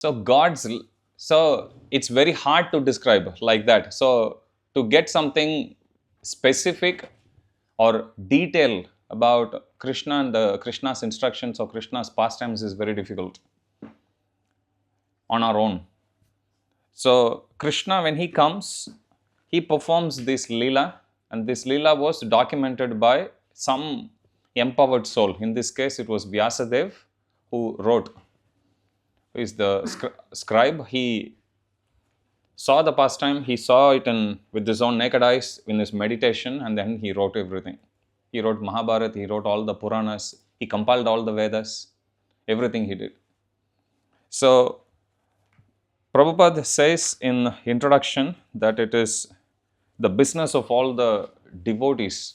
So it's very hard to describe like that. So to get something specific or detail about Krishna and the Krishna's instructions or Krishna's pastimes is very difficult on our own. So Krishna, when he comes, he performs this Lila, and this Lila was documented by some empowered soul. In this case, it was Vyasadev who wrote, who is the scribe. He saw the pastime, he saw it with his own naked eyes in his meditation, and then he wrote everything. He wrote Mahabharata, he wrote all the Puranas, he compiled all the Vedas, everything he did. So Prabhupada says in introduction that it is the business of all the devotees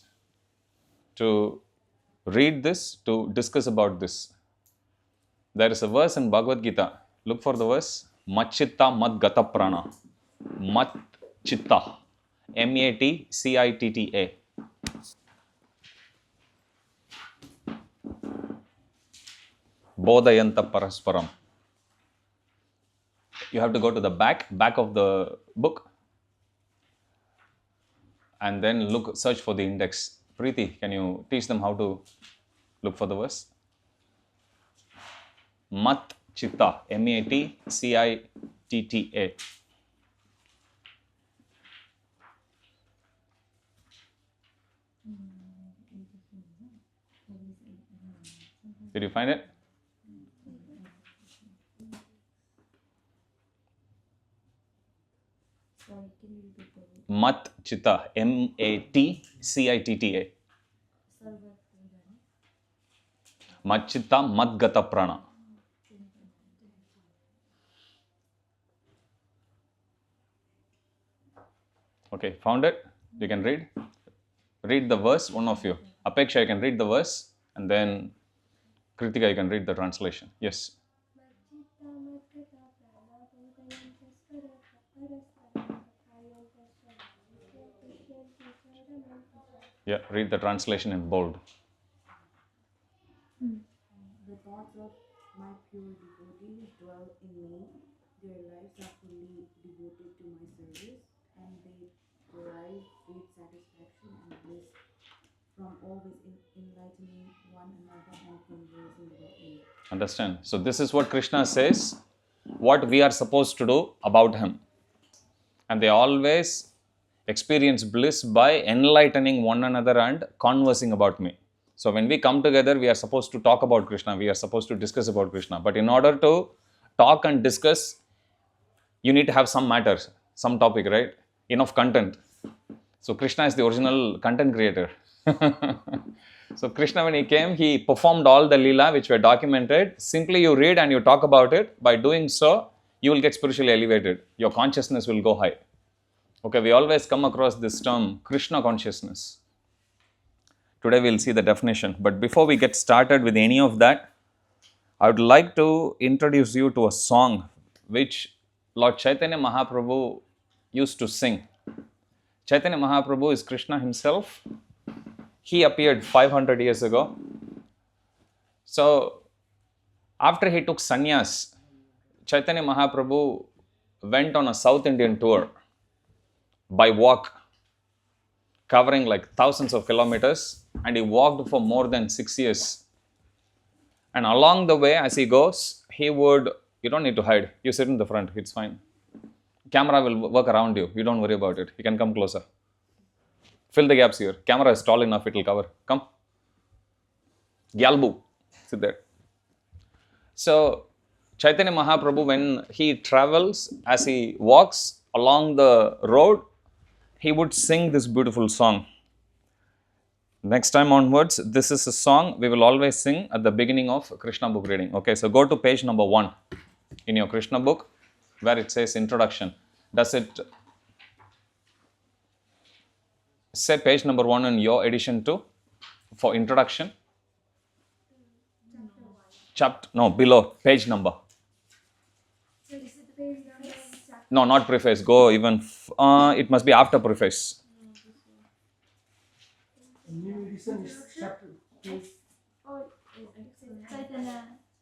to read this, to discuss about this. There is a verse in Bhagavad Gita. Look for the verse. Matchitta mad gata prana. Mat chitta. Matcitta. Bodhayanta parasparam. You have to go to the back of the book, and then search for the index. Preeti, can you teach them how to look for the verse? Mat chitta, Matcitta. Did you find it? Mat chitta, Matcitta. Mat chitta, mat gata prana. Okay, found it? You can read? Read the verse, one of you. Apeksha, you can read the verse, and then Kritika, you can read the translation. Yes. Yeah, read the translation in bold. The thoughts of my pure devotees dwell in me. Their lives are fully devoted to my service, and they derive great satisfaction and bliss from always enlightening one another and conversing about me. Understand? So this is what Krishna says, what we are supposed to do about him. And they always experience bliss by enlightening one another and conversing about me. So when we come together, we are supposed to talk about Krishna, we are supposed to discuss about Krishna. But in order to talk and discuss, you need to have some matter, some topic, right? Enough content. So Krishna is the original content creator. So Krishna, when he came, he performed all the Lila which were documented. Simply you read and you talk about it. By doing so, you will get spiritually elevated. Your consciousness will go high. Okay, we always come across this term, Krishna consciousness. Today we'll see the definition. But before we get started with any of that, I would like to introduce you to a song which Lord Chaitanya Mahaprabhu used to sing. Chaitanya Mahaprabhu is Krishna himself. He appeared 500 years ago. So, after he took sannyas, Chaitanya Mahaprabhu went on a South Indian tour by walk, covering like thousands of kilometers, and he walked for more than 6 years. And along the way, as he goes, he would, you don't need to hide, you sit in the front, it's fine. Camera will work around you, you don't worry about it, you can come closer. Fill the gaps here. Camera is tall enough, it will cover. Come. Gyalbu. Sit there. So, Chaitanya Mahaprabhu, when he travels, as he walks along the road, he would sing this beautiful song. Next time onwards, this is a song we will always sing at the beginning of Krishna book reading. Okay, so go to page number 1 in your Krishna book where it says introduction. Does it say page number 1 in your edition too for introduction? Chapter, no, below, page number. No, not preface, go even, it must be after preface.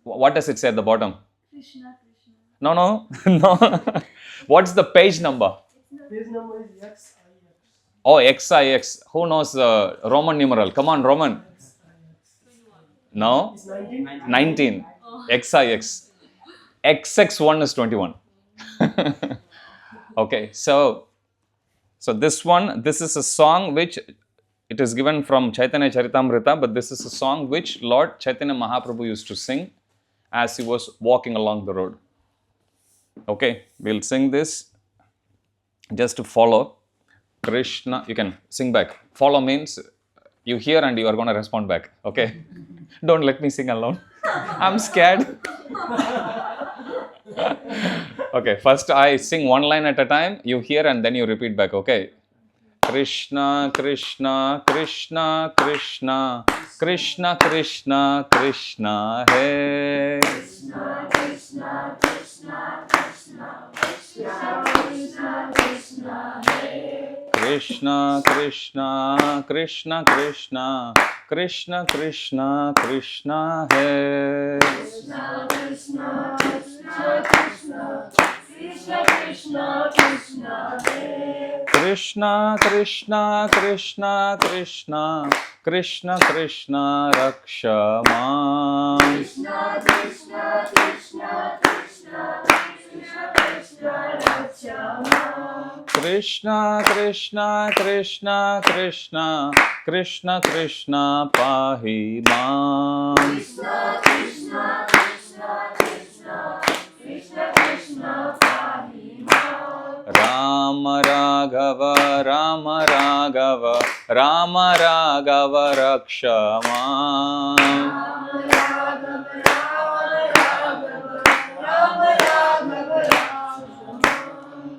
What does it say at the bottom? Krishna. No, no, no. What's the page number? Page number is XIX. Oh, XIX. Who knows Roman numeral? Come on, Roman. No? It's 19. 19. XIX. XX1 is 21. Okay, so this is a song which it is given from Chaitanya Charitamrita, but this is a song which Lord Chaitanya Mahaprabhu used to sing as he was walking along the road. Okay, we'll sing this just to follow. Krishna, you can sing back. Follow means you hear and you are going to respond back. Okay, don't let me sing alone. I'm scared. Okay, first I sing one line at a time. You hear and then you repeat back. Okay. Krishna, Krishna, Krishna, Krishna, Krishna, Krishna, Krishna, Hey. Krishna, Krishna, Krishna, Krishna, Krishna, Krishna, Krishna, Hare. Krishna, Krishna, Krishna, Krishna, Krishna, Krishna, Krishna, Hey. Krishna, Krishna, Krishna, Krishna, Krishna, Krishna, Krishna, Hare. Krishna, Krishna, Krishna, Krishna, Krishna, Krishna, Raksha Mam. Krishna, Krishna, Krishna, Krishna, Krishna, Krishna, Rachama. Krishna, Krishna, Krishna, Krishna, Krishna, Krishna, Pahi Mam. Krishna, Krishna, Krishna, Krishna, Krishna, Krishna, Pahi Mam. Rama Raghava, Rama Raghava, Rama Raghava, Raksha Mam. Rama Raghava, Rama Raghava, Rama Raghava, Rama.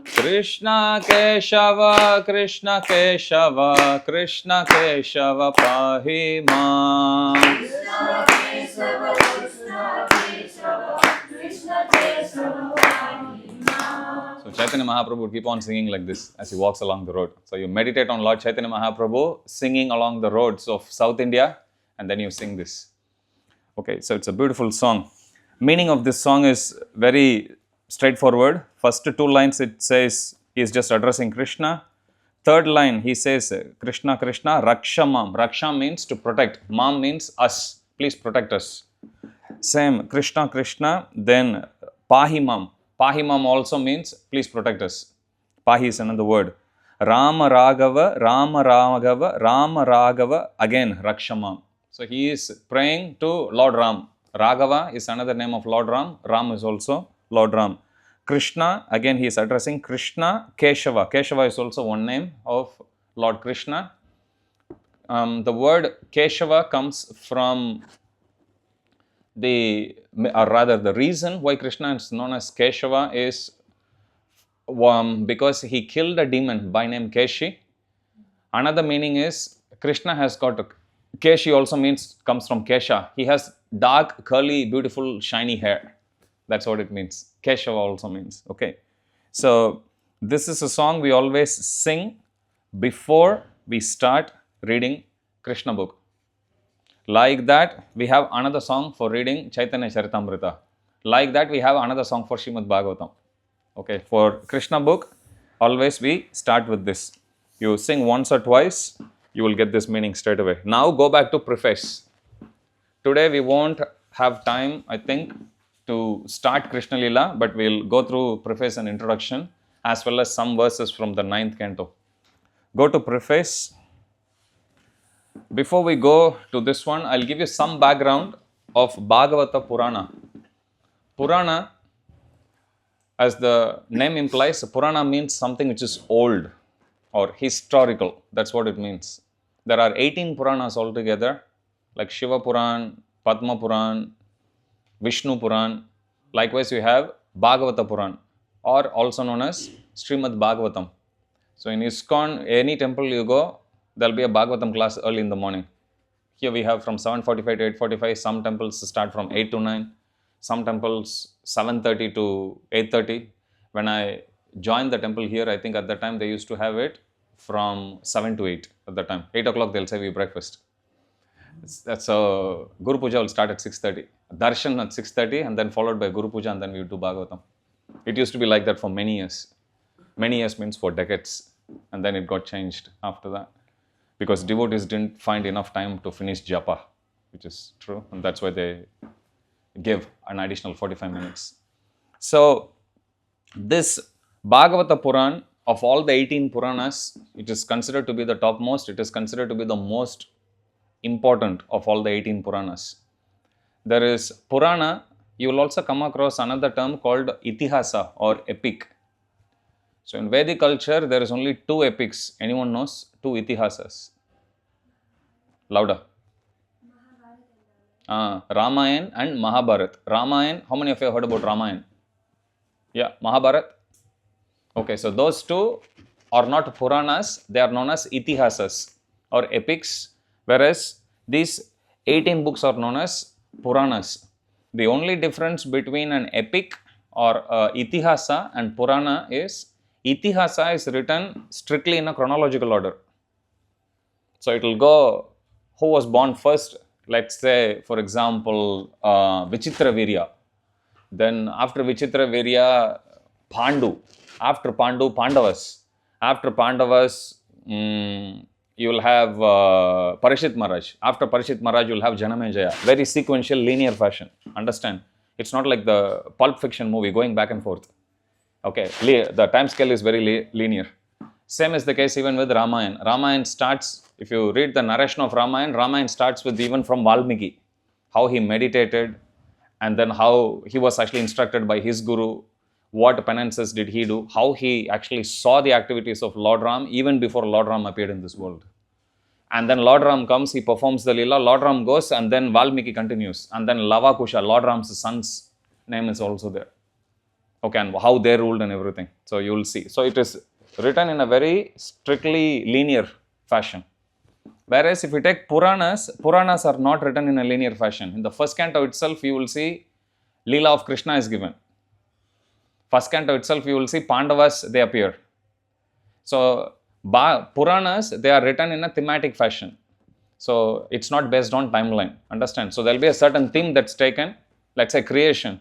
Krishna Keshava, Krishna Keshava, Krishna Keshava, Pahi Mam. Krishna Kesava, Krishna Kesava, Krishna Kesava, Pahi Mam. So Chaitanya Mahaprabhu would keep on singing like this as he walks along the road. So you meditate on Lord Chaitanya Mahaprabhu singing along the roads of South India and then you sing this. Okay, so it's a beautiful song. Meaning of this song is very straightforward. First two lines it says he is just addressing Krishna. Third line he says Krishna Krishna Raksha Mam. Raksha means to protect. Mam means us. Please protect us. Same Krishna Krishna, then Pahi Mam. Pahi Mam also means please protect us. Pahi is another word. Rama Raghava, Rama Raghava, Rama Raghava, again Raksha Mam. So he is praying to Lord Ram. Raghava is another name of Lord Ram. Ram is also Lord Ram. Krishna, again he is addressing Krishna. Keshava. Keshava is also one name of Lord Krishna. The word Keshava comes from the reason why Krishna is known as Keshava is because he killed a demon by name Keshi. Another meaning is Krishna has got Keshi also comes from Kesha. He has dark, curly, beautiful, shiny hair. That's what it means. Keshava also means. Okay. So this is a song we always sing before we start reading Krishna book. Like that, we have another song for reading Chaitanya Charitamrita. Like that, we have another song for Srimad Bhagavatam. Okay, for Krishna book, always we start with this. You sing once or twice, you will get this meaning straight away. Now go back to preface. Today we won't have time, I think, to start Krishna Lila, but we'll go through preface and introduction as well as some verses from the 9th canto. Go to preface. Before we go to this one, I'll give you some background of Bhagavata Purana. Purana, as the name implies, Purana means something which is old or historical. That's what it means. There are 18 Puranas altogether, like Shiva Puran, Padma Puran, Vishnu Puran. Likewise, you have Bhagavata Puran, or also known as Srimad Bhagavatam. So in ISKCON, any temple you go, there will be a Bhagavatam class early in the morning. Here we have from 7:45 to 8:45. Some temples start from 8 to 9. Some temples 7:30 to 8:30. When I joined the temple here, I think at that time they used to have it from 7 to 8 at that time. 8 o'clock they'll serve you breakfast. That's Guru Puja will start at 6:30. Darshan at 6:30 and then followed by Guru Puja and then we do Bhagavatam. It used to be like that for many years. Many years means for decades. And then it got changed after that. Because devotees didn't find enough time to finish japa, which is true. And that's why they give an additional 45 minutes. So, this Bhagavata Puran, of all the 18 Puranas, it is considered to be the topmost. It is considered to be the most important of all the 18 Puranas. There is Purana. You will also come across another term called Itihasa or epic. So, in Vedic culture, there is only two epics. Anyone knows? Two Itihasas. Louder. Ramayana and Mahabharat. Ramayana, how many of you have heard about Ramayana? Yeah, Mahabharat. Okay, so those two are not Puranas, they are known as Itihasas or epics, whereas these 18 books are known as Puranas. The only difference between an epic or Itihasa and Purana is Itihasa is written strictly in a chronological order. So it will go who was born first, let's say, for example, Vichitra Virya. Then after Vichitra Virya, Pandu. After Pandu, Pandavas. After Pandavas, you will have Parishit Maharaj. After Parishit Maharaj, you will have Janamejaya. Very sequential, linear fashion. Understand? It's not like the Pulp Fiction movie going back and forth. Okay, the time scale is very linear. Same is the case even with Ramayana. Ramayana starts, if you read the narration of Ramayana, Ramayana starts with even from Valmiki. How he meditated and then how he was actually instructed by his guru. What penances did he do? How he actually saw the activities of Lord Ram even before Lord Ram appeared in this world. And then Lord Ram comes, he performs the Lila, Lord Ram goes and then Valmiki continues. And then Lavakusha, Lord Ram's son's name is also there. Okay, and how they ruled and everything. So you will see. So it is written in a very strictly linear fashion. Whereas if you take Puranas, Puranas are not written in a linear fashion. In the first canto itself, you will see Lila of Krishna is given. First canto itself, you will see Pandavas, they appear. So, Puranas, they are written in a thematic fashion. So, it's not based on timeline. Understand? So, there will be a certain theme that's taken, let's say creation.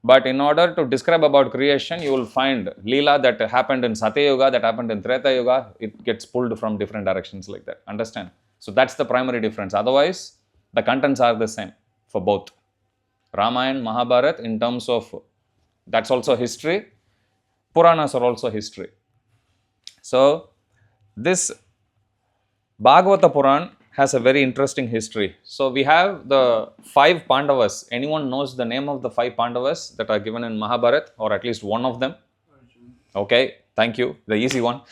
But in order to describe about creation, you will find Lila that happened in Satya Yuga, that happened in Treta Yuga. It gets pulled from different directions like that. Understand? So, that's the primary difference. Otherwise, the contents are the same for both. Ramayana, Mahabharat, in terms of that's also history. Puranas are also history. So, this Bhagavata Puran has a very interesting history. So, we have the 5 Pandavas. Anyone knows the name of the 5 Pandavas that are given in Mahabharat, or at least one of them? Arjun. Okay, thank you. The easy one.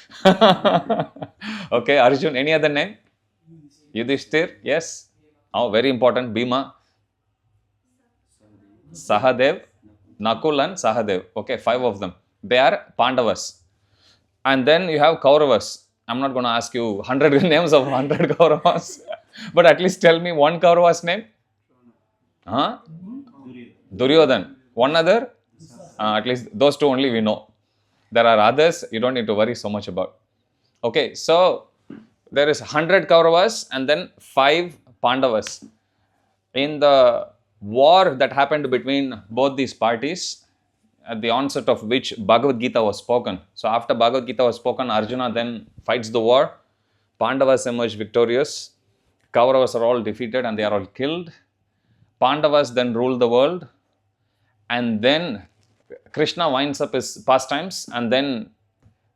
Okay, Arjun. Any other name? Yudhishthir. Yes. Oh, very important. Bhima. Sahadev. Nakul and Sahadev. Okay, 5 of them. They are Pandavas. And then you have Kauravas. I'm not going to ask you 100 names of 100 Kauravas. But at least tell me one Kaurava's name. Huh? Duryodhan. One other? At least those 2 only we know. There are others you don't need to worry so much about. Okay, so there is 100 Kauravas and then 5 Pandavas. In the war that happened between both these parties, at the onset of which Bhagavad Gita was spoken. So after Bhagavad Gita was spoken, Arjuna then fights the war. Pandavas emerge victorious. Kauravas are all defeated and they are all killed. Pandavas then rule the world. And then Krishna winds up his pastimes and then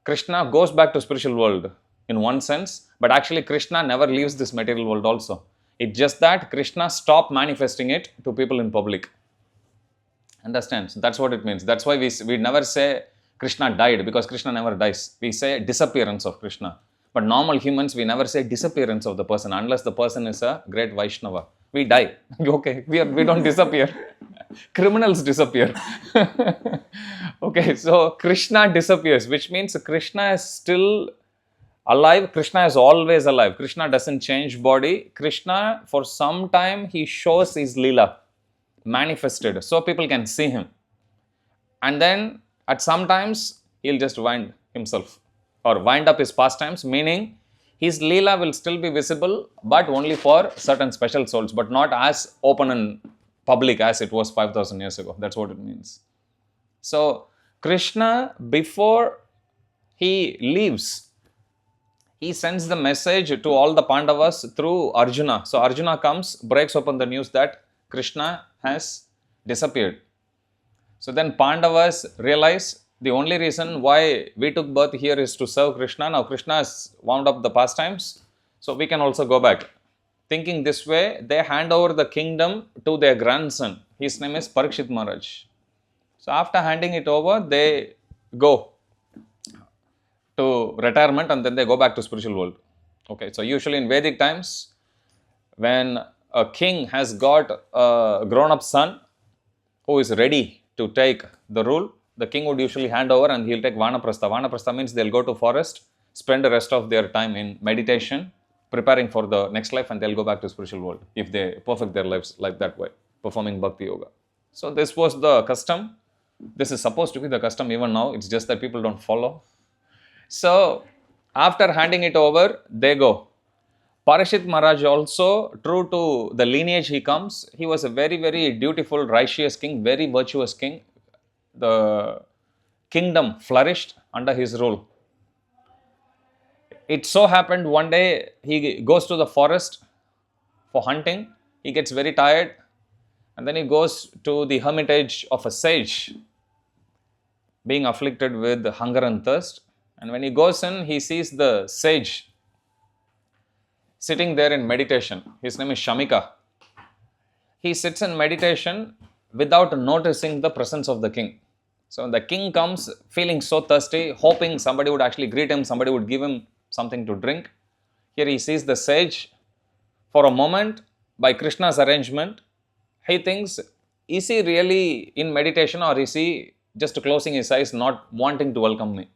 Krishna goes back to spiritual world in one sense. But actually Krishna never leaves this material world also. It's just that Krishna stopped manifesting it to people in public. Understand? So that's what it means. That's why we never say Krishna died, because Krishna never dies. We say disappearance of Krishna. But normal humans, we never say disappearance of the person unless the person is a great Vaishnava. We die. Okay, we don't disappear. Criminals disappear. Okay, so Krishna disappears, which means Krishna is still alive. Krishna is always alive. Krishna doesn't change body. Krishna, for some time, he shows his Lila manifested so people can see him. And then at some times, he'll just wind himself or wind up his pastimes, meaning his Lila will still be visible, but only for certain special souls, but not as open and public as it was 5,000 years ago. That's what it means. So, Krishna, before he leaves, he sends the message to all the Pandavas through Arjuna. So Arjuna comes, breaks open the news that Krishna has disappeared. So then Pandavas realize the only reason why we took birth here is to serve Krishna. Now Krishna has wound up the pastimes, so we can also go back. Thinking this way, they hand over the kingdom to their grandson. His name is Parikshit Maharaj. So after handing it over, they go to retirement and then they go back to spiritual world. Okay, so usually in Vedic times, when a king has got a grown-up son who is ready to take the rule, the king would usually hand over and he'll take Vanaprastha. Vanaprastha means they'll go to forest, spend the rest of their time in meditation, preparing for the next life, and they'll go back to spiritual world if they perfect their lives like that way, performing bhakti yoga. So this was the custom. This is supposed to be the custom even now. It's just that people don't follow. So after handing it over, they go. Parikshit Maharaj also, true to the lineage he comes, he was a very, very dutiful, righteous king, very virtuous king. The kingdom flourished under his rule. It so happened one day he goes to the forest for hunting. He gets very tired and then he goes to the hermitage of a sage, being afflicted with hunger and thirst. And when he goes in, he sees the sage sitting there in meditation. His name is Shamika. He sits in meditation without noticing the presence of the king. So the king comes feeling so thirsty, hoping somebody would actually greet him, somebody would give him something to drink. Here he sees the sage. For a moment, by Krishna's arrangement, he thinks, is he really in meditation or is he just closing his eyes, not wanting to welcome me?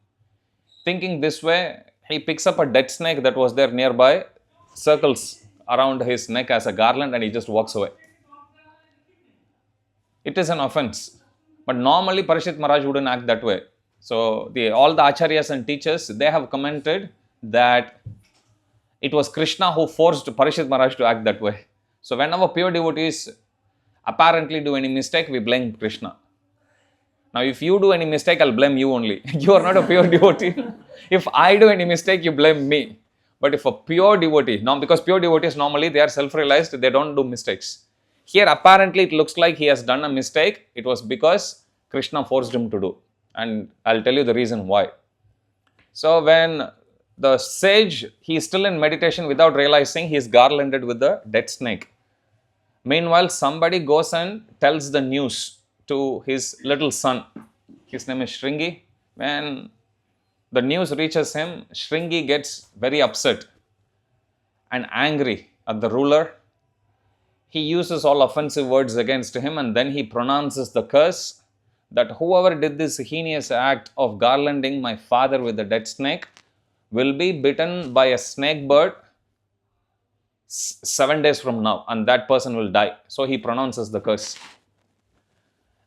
Thinking this way, he picks up a dead snake that was there nearby, circles around his neck as a garland, and he just walks away. It is an offense. But normally Parikshit Maharaj wouldn't act that way. So all the acharyas and teachers, they have commented that it was Krishna who forced Parikshit Maharaj to act that way. So whenever pure devotees apparently do any mistake, we blame Krishna. Now if you do any mistake, I'll blame you only. You are not a pure devotee. If I do any mistake, you blame me. But if a pure devotee, now because pure devotees normally they are self-realized, they don't do mistakes. Here apparently it looks like he has done a mistake. It was because Krishna forced him to do. And I'll tell you the reason why. So when the sage, he is still in meditation without realizing he is garlanded with the dead snake. Meanwhile, somebody goes and tells the news to his little son. His name is Shringi. When the news reaches him, Shringi gets very upset and angry at the ruler. He uses all offensive words against him and then he pronounces the curse that whoever did this heinous act of garlanding my father with the dead snake will be bitten by a snake bird 7 days from now, and that person will die. So he pronounces the curse.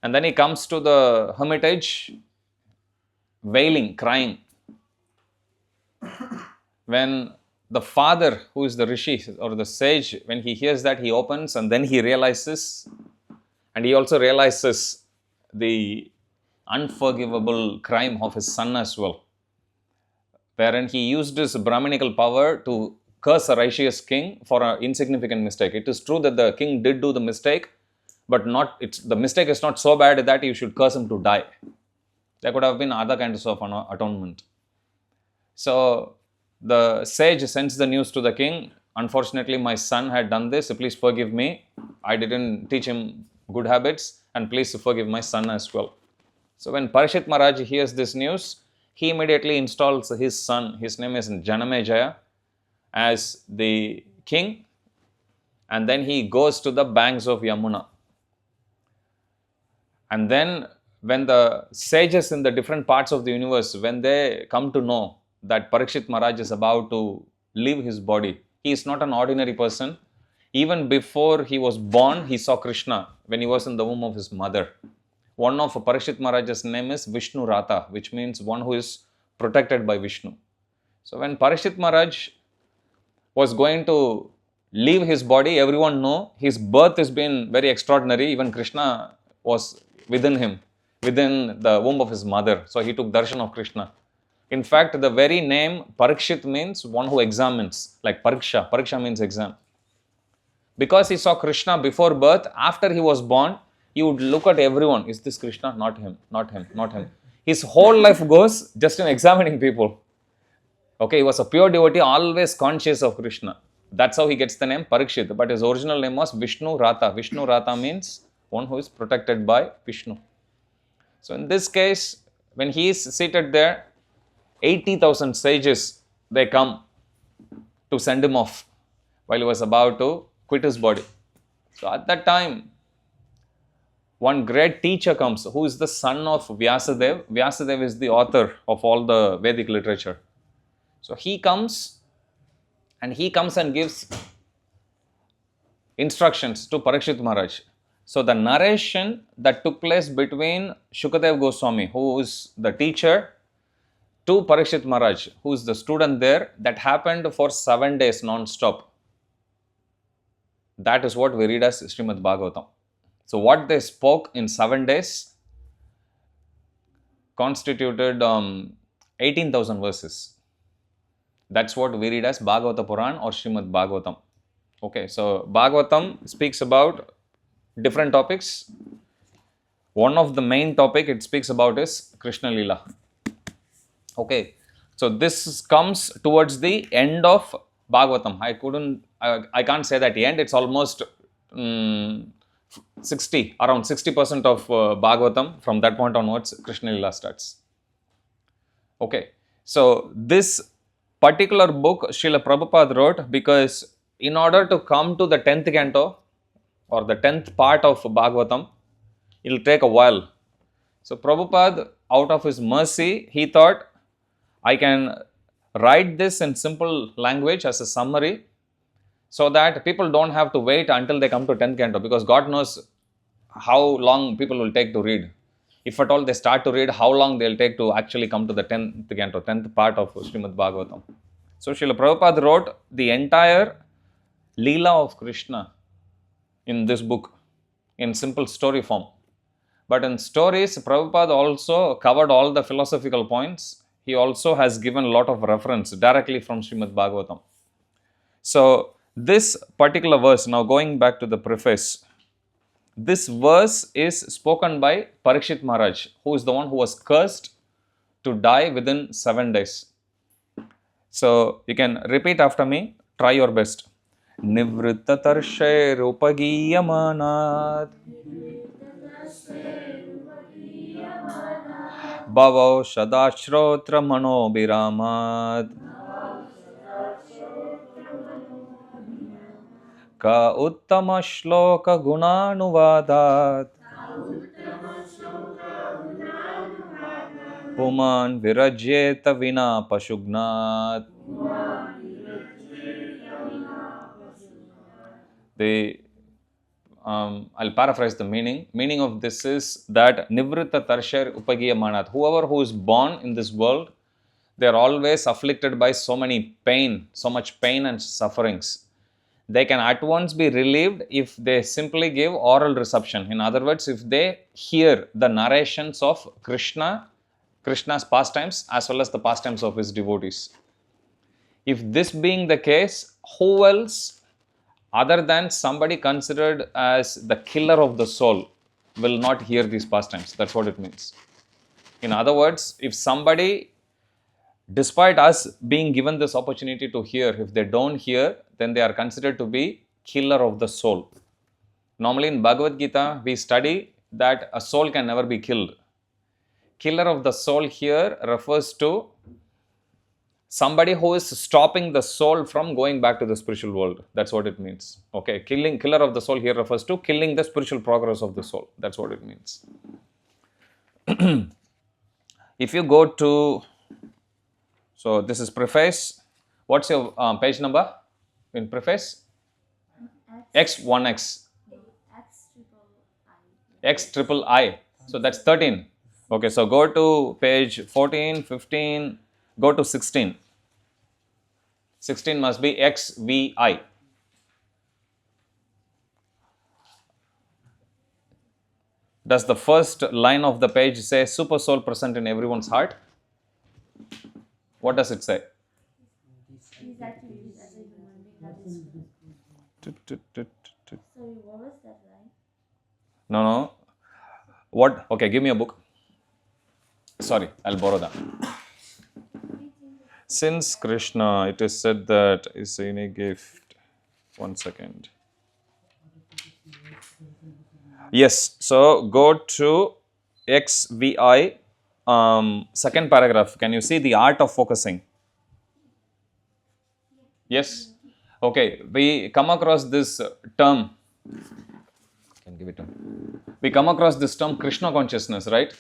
And then he comes to the hermitage, wailing, crying. When the father, who is the rishi or the sage, when he hears that, he opens and then he realizes, and he also realizes the unforgivable crime of his son as well, wherein he used his Brahminical power to curse a righteous king for an insignificant mistake. It is true that the king did do the mistake, but the mistake is not so bad that you should curse him to die. There could have been other kinds of atonement. So the sage sends the news to the king. Unfortunately, my son had done this. Please forgive me. I didn't teach him good habits, and please forgive my son as well. So when Parikshit Maharaj hears this news, he immediately installs his son. His name is Janamejaya as the king, and then he goes to the banks of Yamuna. And then when the sages in the different parts of the universe, when they come to know that Parikshit Maharaj is about to leave his body, he is not an ordinary person. Even before he was born, he saw Krishna when he was in the womb of his mother. One of Parikshit Maharaj's name is Vishnu Rata, which means one who is protected by Vishnu. So when Parikshit Maharaj was going to leave his body, everyone know his birth has been very extraordinary. Even Krishna was within him. within the womb of his mother. So he took darshan of Krishna. In fact, the very name Parikshit means one who examines, like Pariksha. Pariksha means exam. Because he saw Krishna before birth, after he was born, he would look at everyone. Is this Krishna? Not him, not him, not him. His whole life goes just in examining people. Okay, he was a pure devotee, always conscious of Krishna. That's how he gets the name Parikshit. But his original name was Vishnu Rata. Vishnu Rata means one who is protected by Vishnu. So in this case, when he is seated there, 80,000 sages, they come to send him off while he was about to quit his body. So at that time, one great teacher comes, who is the son of Vyasadeva. Vyasadeva is the author of all the Vedic literature. So he comes and gives instructions to Parikshit Maharaj. So the narration that took place between Shukadev Goswami, who is the teacher, to Parikshit Maharaj, who is the student there, that happened for 7 days non-stop. That is what we read as Srimad Bhagavatam. So what they spoke in 7 days constituted 18,000 verses. That's what we read as Bhagavata Puran or Srimad Bhagavatam. Okay, so Bhagavatam speaks about different topics. One of the main topic it speaks about is Krishna Lila. Okay, so this comes towards the end of Bhagavatam. I can't say that end. It's almost 60, around 60% of Bhagavatam. From that point onwards, Krishna Lila starts. Okay, so this particular book Srila Prabhupada wrote because in order to come to the 10th canto or the 10th part of Bhagavatam, it will take a while. So Prabhupada, out of his mercy, he thought, I can write this in simple language as a summary so that people don't have to wait until they come to 10th canto, because God knows how long people will take to read. If at all they start to read, how long they'll take to actually come to the 10th canto, 10th part of Srimad Bhagavatam. So Srila Prabhupada wrote the entire Lila of Krishna in this book in simple story form. But in stories, Prabhupada also covered all the philosophical points. He also has given a lot of reference directly from Srimad Bhagavatam. So this particular verse, now going back to the preface, this verse is spoken by Parikshit Maharaj, who is the one who was cursed to die within 7 days. So you can repeat after me, try your best. Nivritta tarshe rupagiyamanat Bhavo Shadashrotra Manobiramat Ka Uttama Shloka Gunanuvadat Puman Virajeta Vina Pashugnat. I'll paraphrase the meaning. Meaning of this is that Nivritta Tarshar Upagiyamanat. Whoever who is born in this world, they are always afflicted by so much pain and sufferings. They can at once be relieved if they simply give oral reception. In other words, if they hear the narrations of Krishna's pastimes as well as the pastimes of his devotees. If this being the case, who else other than somebody considered as the killer of the soul will not hear these pastimes? That's what it means. In other words, if somebody, despite us being given this opportunity to hear, if they don't hear, then they are considered to be killer of the soul. Normally in Bhagavad Gita, we study that a soul can never be killed. Killer of the soul here refers to somebody who is stopping the soul from going back to the spiritual world. That's what it means. Okay, killer of the soul here refers to killing the spiritual progress of the soul. That's what it means. If you go to, so this is preface. What's your page number in preface? X1X. X triple I. So that's 13. Okay, so go to page 14, 15, go to 16. 16 must be XVI. Does the first line of the page say super soul present in everyone's heart? What does it say? He's actually as a human being that is. Sorry, what was that line? No. What? Okay, give me a book. Sorry, I'll borrow that. Since Krishna, it is said that is any gift. 1 second. Yes, so go to XVI, second paragraph. Can you see the art of focusing? Yes? Okay, we come across this term. Can give it to me. We come across this term Krishna consciousness, right?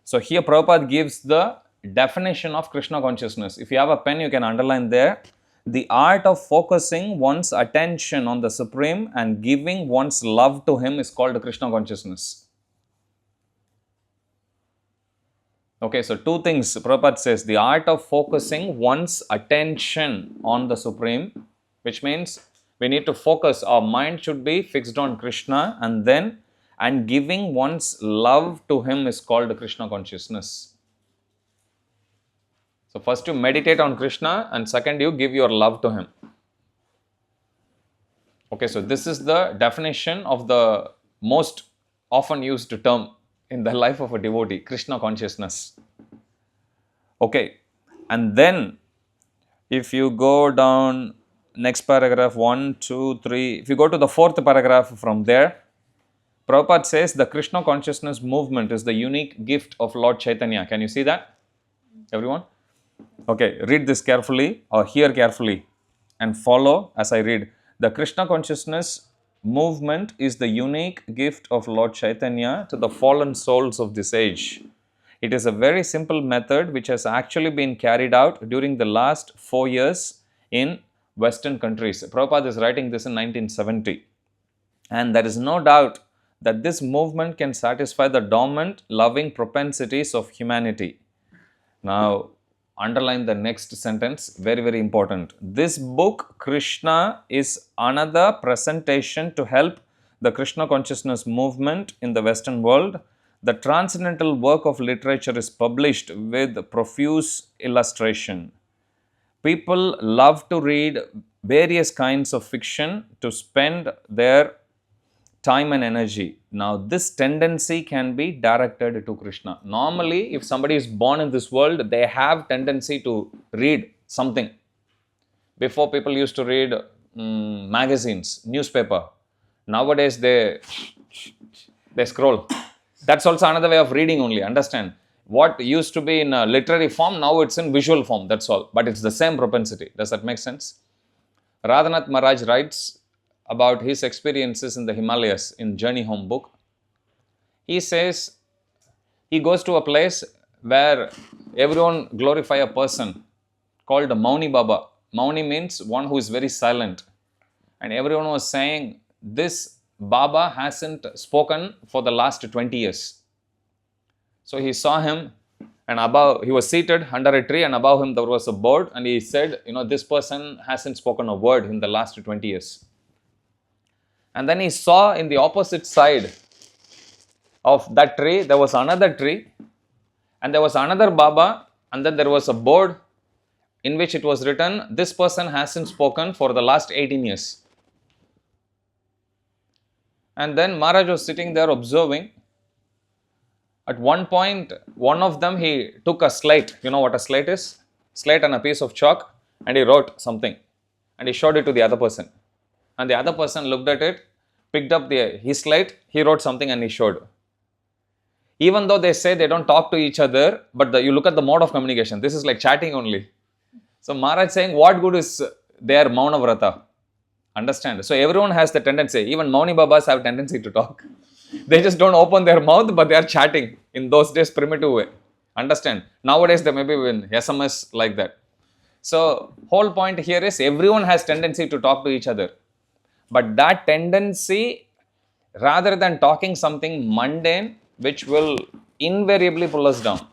So here Prabhupada gives the definition of Krishna consciousness. If you have a pen, you can underline there. The art of focusing one's attention on the Supreme and giving one's love to Him is called Krishna consciousness. Okay, so two things Prabhupada says. The art of focusing one's attention on the Supreme, which means we need to focus. Our mind should be fixed on Krishna, and giving one's love to Him is called Krishna consciousness. So first you meditate on Krishna, and second you give your love to Him. Okay, so this is the definition of the most often used term in the life of a devotee, Krishna consciousness. Okay, and then if you go down next paragraph 1, 2, 3, if you go to the fourth paragraph from there, Prabhupada says the Krishna consciousness movement is the unique gift of Lord Chaitanya. Can you see that, everyone? Okay, read this carefully or hear carefully and follow as I read. The Krishna consciousness movement is the unique gift of Lord Chaitanya to the fallen souls of this age. It is a very simple method which has actually been carried out during the last 4 years in Western countries. Prabhupada is writing this in 1970. And there is no doubt that this movement can satisfy the dormant, loving propensities of humanity. Now, underline the next sentence, very, very important. This book, Krishna, is another presentation to help the Krishna consciousness movement in the Western world. The transcendental work of literature is published with profuse illustration. People love to read various kinds of fiction to spend their time and energy. Now, this tendency can be directed to Krishna. Normally, if somebody is born in this world, they have tendency to read something. Before, people used to read magazines, newspaper. Nowadays, they scroll. That's also another way of reading only, understand. What used to be in a literary form, now it's in visual form, that's all. But it's the same propensity. Does that make sense? Radhanath Maharaj writes about his experiences in the Himalayas in Journey Home book. He says he goes to a place where everyone glorify a person called Mauni Baba. Mauni means one who is very silent. And everyone was saying, this Baba hasn't spoken for the last 20 years. So he saw him, and above, he was seated under a tree, and above him there was a board, and he said, this person hasn't spoken a word in the last 20 years. And then he saw in the opposite side of that tree, there was another tree, and there was another Baba, and then there was a board in which it was written, this person hasn't spoken for the last 18 years. And then Maharaj was sitting there observing. At one point, one of them, he took a slate. You know what a slate is? Slate and a piece of chalk, and he wrote something. And he showed it to the other person. And the other person looked at it, picked up his slate, he wrote something and he showed. Even though they say they don't talk to each other, but you look at the mode of communication, this is like chatting only. So Maharaj saying, what good is their Mauna Vrata? Understand? So everyone has the tendency, even Mauni Babas have tendency to talk. They just don't open their mouth, but they are chatting in those days, primitive way. Understand? Nowadays, they may be in SMS like that. So, whole point here is everyone has tendency to talk to each other. But that tendency, rather than talking something mundane, which will invariably pull us down.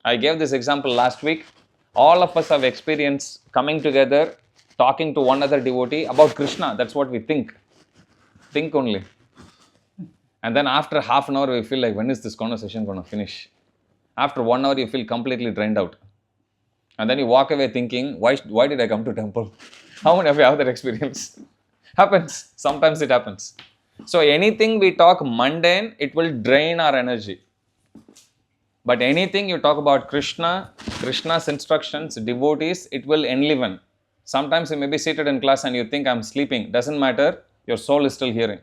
I gave this example last week. All of us have experienced coming together, talking to one other devotee about Krishna. That's what we think. Think only. And then after half an hour, we feel like, when is this conversation going to finish? After 1 hour, you feel completely drained out. And then you walk away thinking, why did I come to temple? How many of you have that experience? Happens. Sometimes it happens. So anything we talk mundane, it will drain our energy. But anything you talk about Krishna, Krishna's instructions, devotees, it will enliven. Sometimes you may be seated in class and you think I'm sleeping. Doesn't matter. Your soul is still hearing.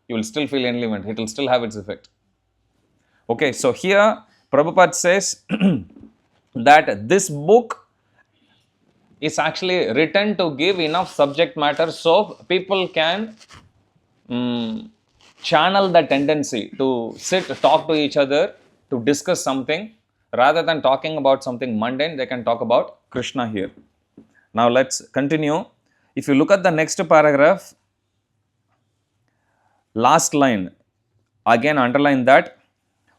You will still feel enlivened. It will still have its effect. Okay, so here Prabhupada says that this book is actually written to give enough subject matter so people can channel the tendency to sit, talk to each other, to discuss something. Rather than talking about something mundane, they can talk about Krishna here. Now let's continue. If you look at the next paragraph, last line, again underline that.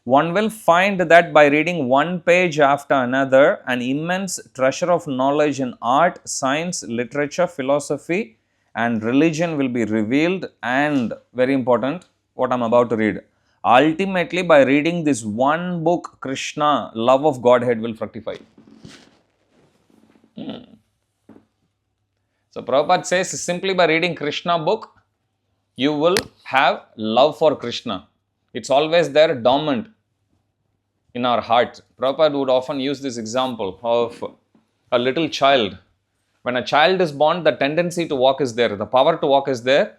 One will find that by reading one page after another, an immense treasure of knowledge in art, science, literature, philosophy, and religion will be revealed. And very important, what I'm about to read. Ultimately, by reading this one book, Krishna, love of Godhead will fructify. So Prabhupada says, simply by reading Krishna book, you will have love for Krishna. It's always there, dormant in our heart. Prabhupada would often use this example of a little child. When a child is born, the tendency to walk is there, the power to walk is there,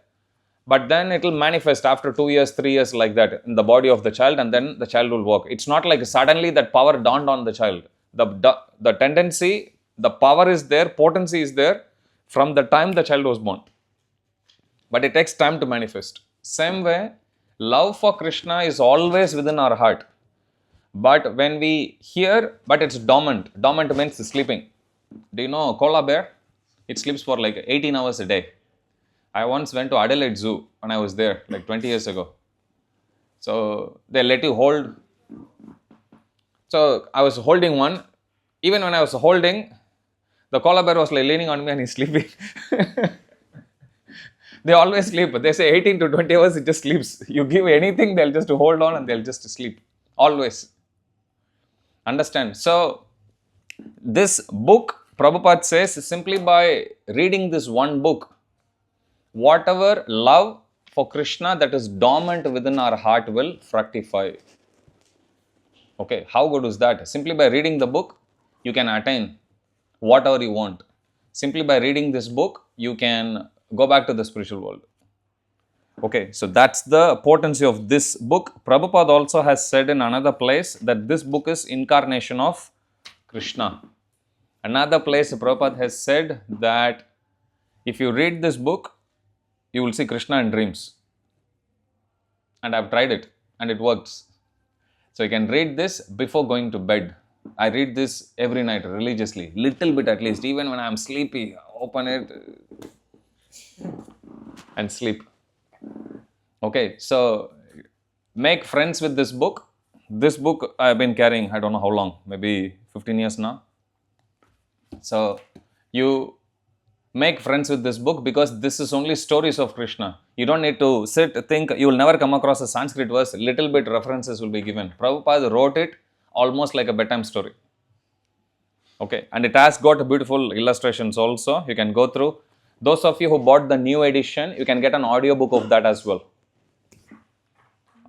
but then it will manifest after 2 years, 3 years like that in the body of the child, and then the child will walk. It's not like suddenly that power dawned on the child. The tendency, the power is there, potency is there from the time the child was born. But it takes time to manifest. Same way, love for Krishna is always within our heart. But when we hear, but it's dormant. Dormant means sleeping. Do you know koala bear? It sleeps for like 18 hours a day. I once went to Adelaide Zoo when I was there, like 20 years ago. So they let you hold. So I was holding one. Even when I was holding, the koala bear was like leaning on me and he's sleeping. They always sleep. They say 18 to 20 hours, it just sleeps. You give anything, they'll just hold on and they'll just sleep. Always. Understand? So, this book, Prabhupada says, simply by reading this one book, whatever love for Krishna that is dormant within our heart will fructify. Okay, how good is that? Simply by reading the book, you can attain whatever you want. Simply by reading this book, you can go back to the spiritual world. Okay, so that's the potency of this book. Prabhupada also has said in another place that this book is incarnation of Krishna. Another place Prabhupada has said that if you read this book, you will see Krishna in dreams. And I've tried it and it works. So you can read this before going to bed. I read this every night religiously, little bit at least. Even when I'm sleepy, open it and sleep. Okay, so make friends with this book. This book I've been carrying, I don't know how long, maybe 15 years now. So you make friends with this book because this is only stories of Krishna. You don't need to sit, think, you will never come across a Sanskrit verse, little bit references will be given. Prabhupada wrote it almost like a bedtime story. Okay, and it has got beautiful illustrations also. You can go through. Those of you who bought the new edition, you can get an audiobook of that as well.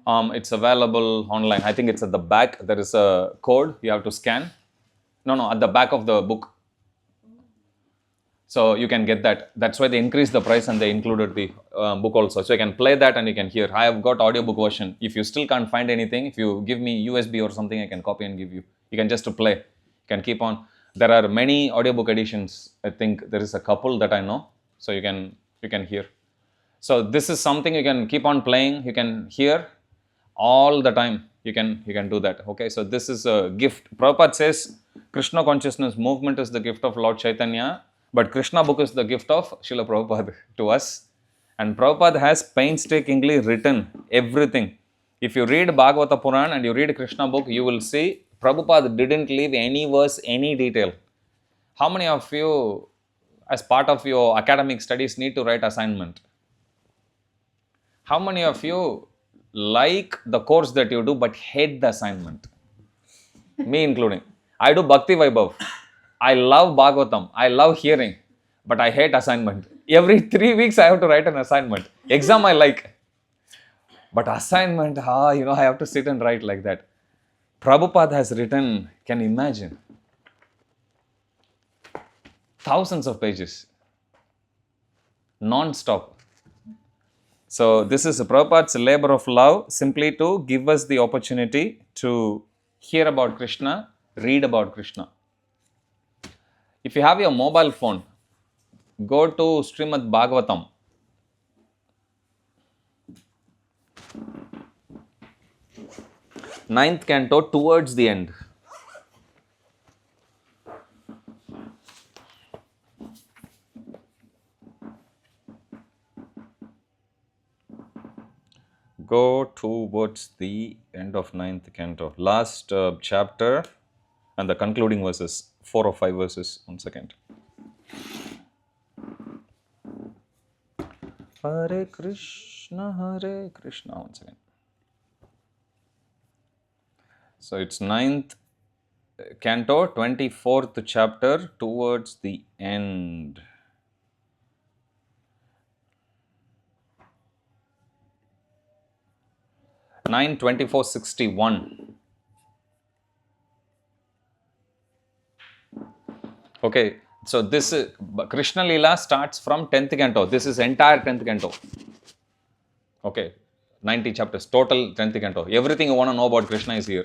It's available online. I think it's at the back. There is a code you have to scan. No, at the back of the book. So you can get that. That's why they increased the price and they included the book also. So you can play that and you can hear. I have got audiobook version. If you still can't find anything, if you give me USB or something, I can copy and give you. You can just play. You can keep on. There are many audiobook editions. I think there is a couple that I know. So you can hear. So this is something you can keep on playing. You can hear all the time. You can do that. Okay. So this is a gift. Prabhupada says Krishna consciousness movement is the gift of Lord Chaitanya. But Krishna book is the gift of Srila Prabhupada to us. And Prabhupada has painstakingly written everything. If you read Bhagavata Puran and you read Krishna book, you will see Prabhupada didn't leave any verse, any detail. How many of you, as part of your academic studies, need to write assignment? How many of you like the course that you do but hate the assignment. Me including. I do Bhakti Vaibhav. I love Bhagavatam. I love hearing, but I hate assignment. Every 3 weeks I have to write an assignment. Exam I like. But assignment, I have to sit and write like that. Prabhupada has written, can you imagine? Thousands of pages. Non-stop. So this is Prabhupada's labor of love, simply to give us the opportunity to hear about Krishna, read about Krishna. If you have your mobile phone, go to Srimad Bhagavatam. Ninth canto towards the end. Go towards the end of ninth canto. Last chapter and the concluding verses. 4 or 5 verses. 1 second. Hare Krishna, Hare Krishna. 1 second. So it's ninth canto, 24th chapter, towards the end. 9:24:61. Okay, so this is Krishna Lila starts from 10th canto. This is entire 10th canto. Okay, 90 chapters, total 10th canto. Everything you want to know about Krishna is here.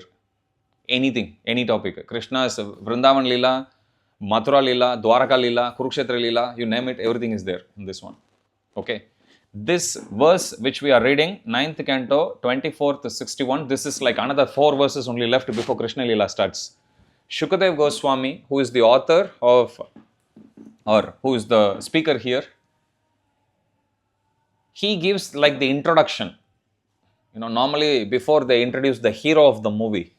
Anything, any topic. Krishna's Vrindavan Lila, Mathura Lila, Dwaraka Lila, Kurukshetra Lila, you name it, everything is there in this one. Okay. This verse which we are reading, 9th canto, 24th to 61, this is like another 4 verses only left before Krishna Lila starts. Shukadev Goswami, who is the author of, or who is the speaker here, he gives like the introduction. Normally before they introduce the hero of the movie,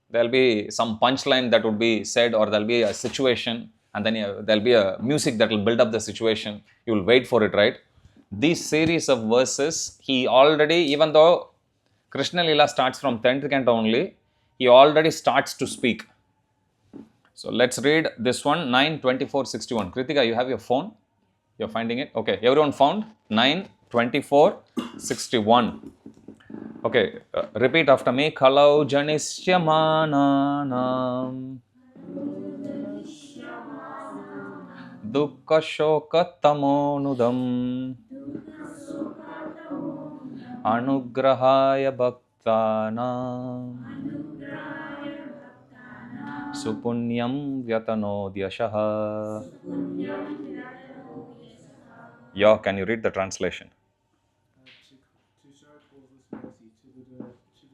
there'll be some punchline that would be said, or there'll be a situation, and then there'll be a music that will build up the situation. You will wait for it, right? This series of verses, he already, even though Krishna Lila starts from 10th canto only, he already starts to speak. So let's read this one, 9:24:61. Kritika, you have your phone? You're finding it? Okay, everyone found? 9:24:61. Okay, repeat after me. Kalau janisyamananam dukkha shoka tamonudam anugrahaya bhaktanam supunyam vyatanodhyashaha. Yeah, can you read the translation? To show causeless mercy to the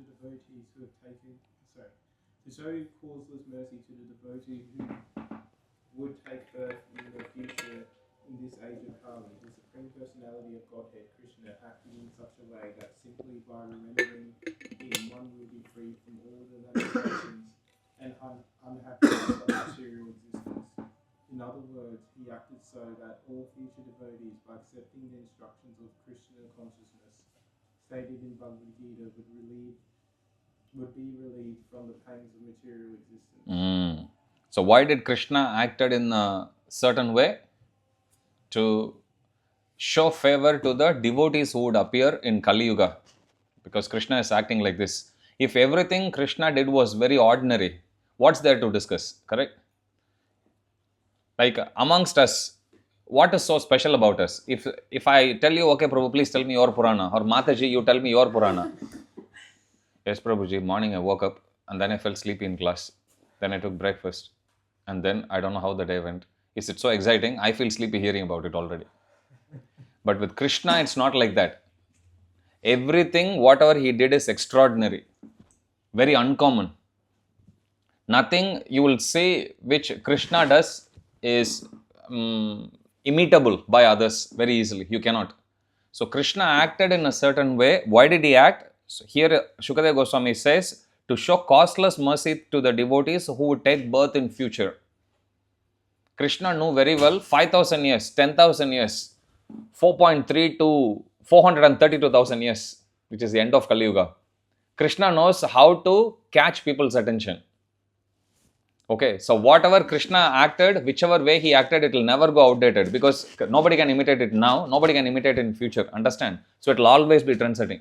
devotees who have taken. Sorry. To show causeless mercy to the devotee who would take birth in the future in this age of Kali, the Supreme Personality of Godhead, Krishna, acted in such a way that simply by remembering Him, one will be free from all the limitations and unhappiness of material existence. In other words, He acted so that all future devotees, by accepting the instructions of Krishna consciousness, stated in Bhagavad Gita, would be relieved from the pains of material existence. So why did Krishna acted in a certain way? To show favor to the devotees who would appear in Kali Yuga. Because Krishna is acting like this. If everything Krishna did was very ordinary, what's there to discuss? Correct? Like amongst us, what is so special about us? If I tell you, okay, Prabhu, please tell me your Purana, or Mataji, you tell me your Purana. Yes, Prabhuji, morning I woke up and then I felt sleepy in class. Then I took breakfast and then I don't know how the day went. Is it so exciting? I feel sleepy hearing about it already. But with Krishna, it's not like that. Everything, whatever he did is extraordinary, very uncommon. Nothing you will say which Krishna does is imitable by others very easily. You cannot. So Krishna acted in a certain way. Why did he act? So here Shukadeva Goswami says, to show causeless mercy to the devotees who would take birth in future. Krishna knew very well 5,000 years, 10,000 years, 4.3 to 432,000 years. which is the end of Kali Yuga. Krishna knows how to catch people's attention. Okay, so whatever Krishna acted, whichever way he acted, it will never go outdated because nobody can imitate it now, nobody can imitate it in future. Understand? So it will always be trend-setting.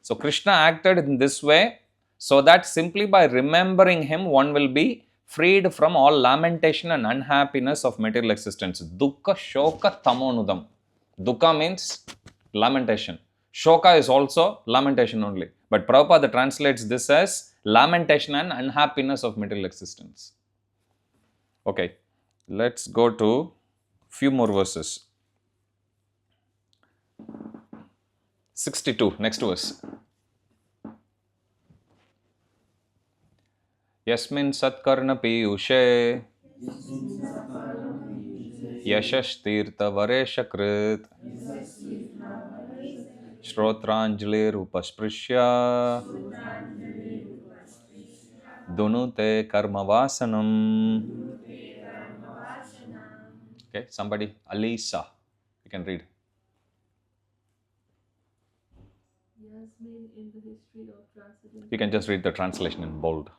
So Krishna acted in this way so that simply by remembering him, one will be freed from all lamentation and unhappiness of material existence. Dukkha, shoka, tamonudam. Dukkha means lamentation. Shoka is also lamentation only. But Prabhupada translates this as lamentation and unhappiness of material existence. Okay, let's go to few more verses. 62, next verse. Yasmin satkarna piyushe yashashtirtha vareshakrit Shrotranjalir upasprishya dunute karmavasanam. Okay, somebody, Alisa, you can read. Yasmin in the history of transcendental. You can just read the translation in bold.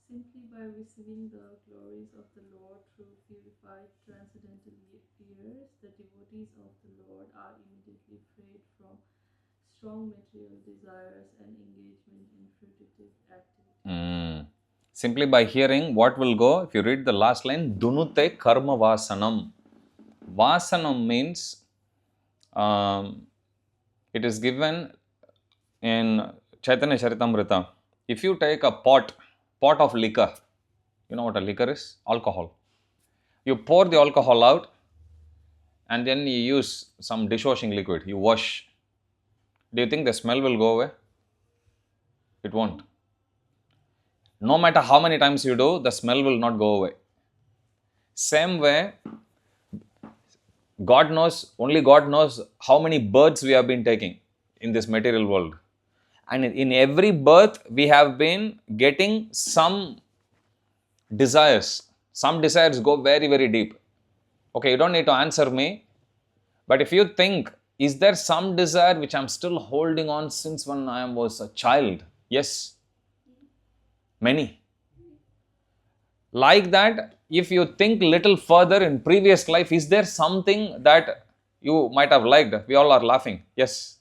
Simply by receiving the glories of the Lord through purified transcendental ears, the devotees of the Lord are immediately freed from strong material desires and engagement in fruitive activity. Simply by hearing, what will go? If you read the last line, Dunute karma vasanam. Vasanam means, it is given in Chaitanya Charitamrita. If you take a pot of liquor, you know what a liquor is? Alcohol. You pour the alcohol out and then you use some dishwashing liquid. You wash. Do you think the smell will go away? It won't. No matter how many times you do, the smell will not go away. Same way, God knows, only God knows how many births we have been taking in this material world. And in every birth, we have been getting some desires. Some desires go very, very deep. Okay, you don't need to answer me. But if you think, is there some desire which I'm still holding on since when I was a child? Yes. Many. Like that, if you think little further in previous life, is there something that you might have liked? We all are laughing. Yes.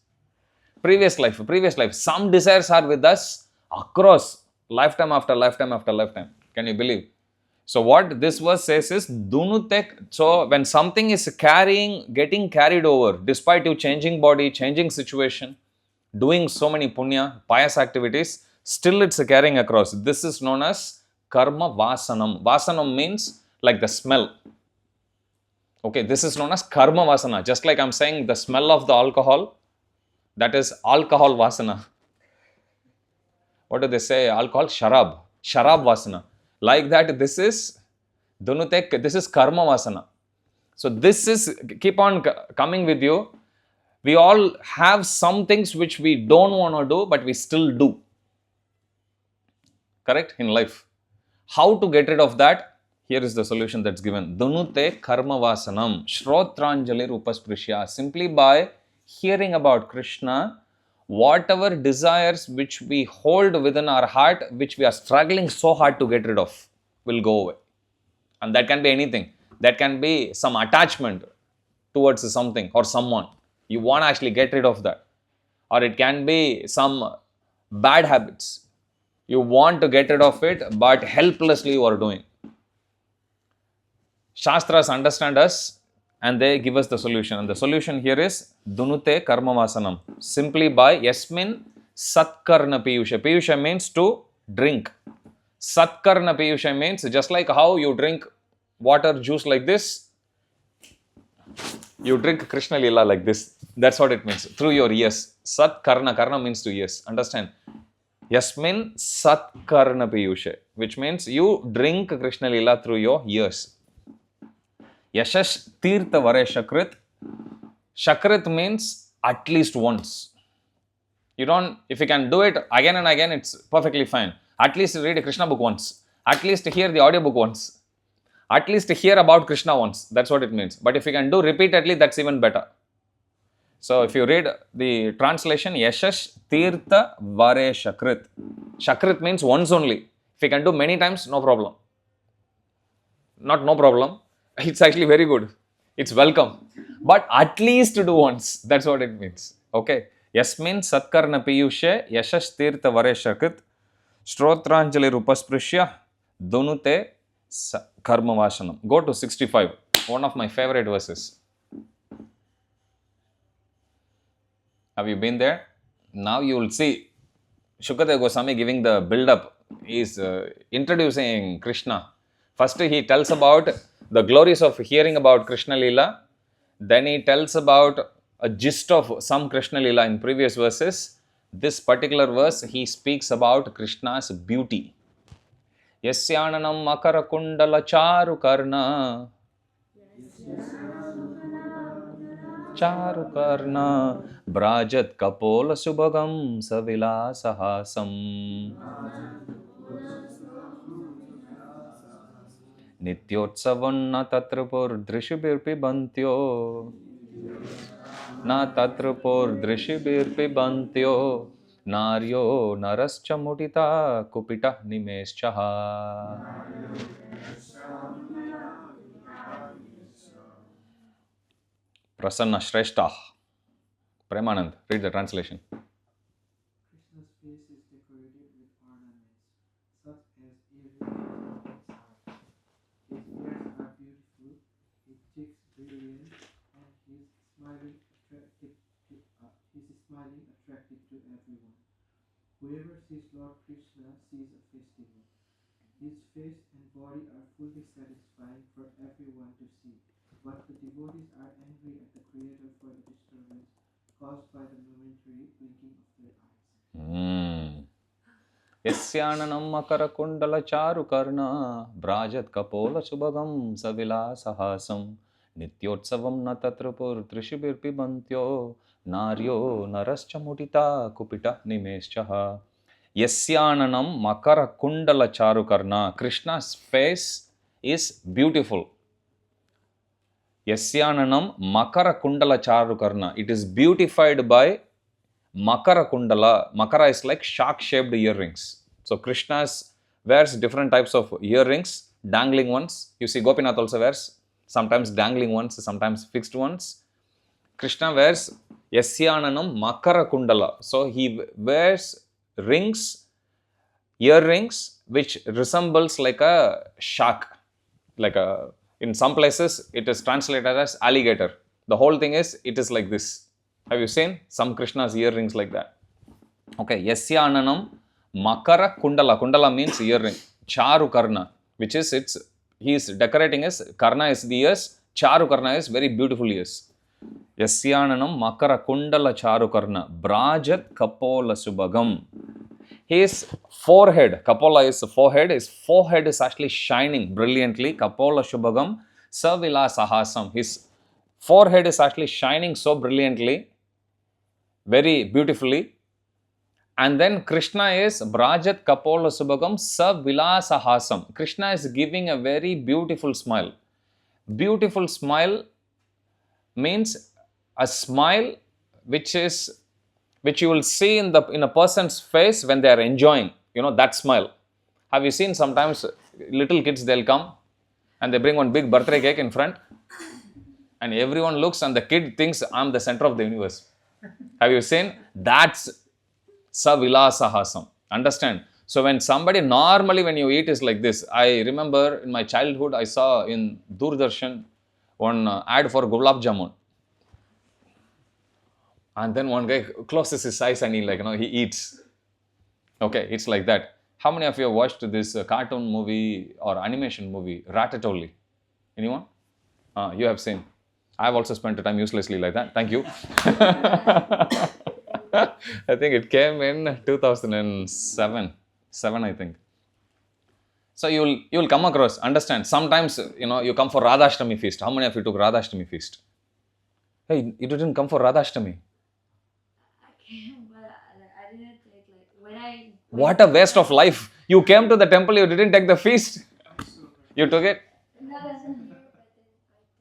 Previous life. Some desires are with us across lifetime after lifetime after lifetime. Can you believe? So what this verse says is, Dunutek. So when something is getting carried over, despite you changing body, changing situation, doing so many punya, pious activities, still it's carrying across. This is known as karma vasanam. Vasanam means like the smell. Okay, this is known as karma vasana. Just like I'm saying the smell of the alcohol, that is alcohol vasana. What do they say? Alcohol? Sharab. Sharab vasana. Like that, this is Dunutek, this is karma vasana. So this is, keep on coming with you. We all have some things which we don't want to do, but we still do. Correct? In life. How to get rid of that? Here is the solution that's given. Dunute karma vasanam shrotranjalir upasprishya. Simply by hearing about Krishna, whatever desires which we hold within our heart, which we are struggling so hard to get rid of, will go away. And that can be anything. That can be some attachment towards something or someone. You want to actually get rid of that. Or it can be some bad habits. You want to get rid of it, but helplessly you are doing. Shastras understand us and they give us the solution. And the solution here is Dunute karma vasanam. Simply by Yasmin satkarna piyusha. Piyusha means to drink. Satkarna piyusha means just like how you drink water, juice like this, you drink Krishna Lila like this. That's what it means. Through your ears. Satkarna. Karna means to ears. Understand? Yasmin satkarna piyushe, which means you drink Krishna Lila through your ears. Yashash tirtha vare shakrit. Shakrit means at least once. You don't, if you can do it again and again, it's perfectly fine. At least read a Krishna book once. At least hear the audio book once. At least hear about Krishna once. That's what it means. But if you can do repeatedly, that's even better. So if you read the translation, Yashash Tirtha Vare Shakrit. Shakrit means once only. If you can do many times, no problem. Not no problem. It's actually very good. It's welcome. But at least do once. That's what it means. Okay. Yasmin Satkarna Piyushe Yashash Tirtha Vare Shakrit Shrotranjali Rupasprushya Dunute Karma Vasanam. Go to 65. One of my favorite verses. Have you been there? Now you will see Shukadeva Goswami giving the build-up. He is introducing Krishna. First he tells about the glories of hearing about Krishna Lila. Then he tells about a gist of some Krishna Lila in previous verses. This particular verse, he speaks about Krishna's beauty. Yasyananam makara kundala charu karna. Charu karna. Brajat kapola subhagam savilasahasam. Nityotsavam na tatrapur drishibirpibantyo. Na tatrapur drishibirpibantyo. Naryo narascha mudita kupita nimeschaha. Prasanna Shrestha. Premanand, read the translation. Krishna's face is decorated with ornaments, such as earrings and scarves. His ears are beautiful, his cheeks brilliant, and his smiling attractive to everyone. Whoever sees Lord Krishna sees a festival. His face and body are fully satisfying for everyone to see, but the devotees are angry at the Creator for the disturbance caused by the momentary blinking of their eyes. Yasyananam makara kundala charu karna. Brajat kapola subhagam savilasahasam. Nityotsavam na tatrapur trishibirpibantyo. Naryo narascha mudita kupita nimeschaha. Yasyananam makara kundala charu karna. Krishna's face is beautiful. Yasyananam makara kundala charu karna. It is beautified by makara kundala. Makara is like shark-shaped earrings. So Krishna wears different types of earrings, dangling ones. You see Gopinath also wears sometimes dangling ones, sometimes fixed ones. Krishna wears Yasyananam makara kundala. So he wears rings, earrings which resembles like a shark. In some places it is translated as alligator. The whole thing is, it is like this. Have you seen some Krishna's earrings like that? Okay, Yasyananam makara kundala. Kundala means earring. Charu karna, which is he is decorating his karna is the ears. Charu karna is very beautiful ears. Yasyananam makara kundala charu karna. Brajat kapola subhagam. His forehead, Kapola is forehead, his forehead is actually shining brilliantly. Kapola Shubhagam Savila Sahasam. His forehead is actually shining so brilliantly, very beautifully. And then Krishna is Brajat Kapola Subhagam Savila Sahasam. Krishna is giving a very beautiful smile. Beautiful smile means a smile which you will see in a person's face when they are enjoying, that smile. Have you seen sometimes little kids, they'll come and they bring one big birthday cake in front and everyone looks and the kid thinks, I'm the center of the universe. Have you seen? That's Savilasahasam. Understand? So when somebody normally when you eat is like this, I remember in my childhood I saw in Doordarshan one ad for gulab jamun. And then one guy closes his eyes and he eats. Okay, it's like that. How many of you have watched this cartoon movie or animation movie, Ratatouille? Anyone? You have seen. I have also spent the time uselessly like that. Thank you. I think it came in 2007. I think. So you'll come across, understand, sometimes, you come for Radhashtami feast. How many of you took Radhashtami feast? Hey, you didn't come for Radhashtami. But I didn't take when I. What a waste of life. You came to the temple, you didn't take the feast. You took it? No, that's not.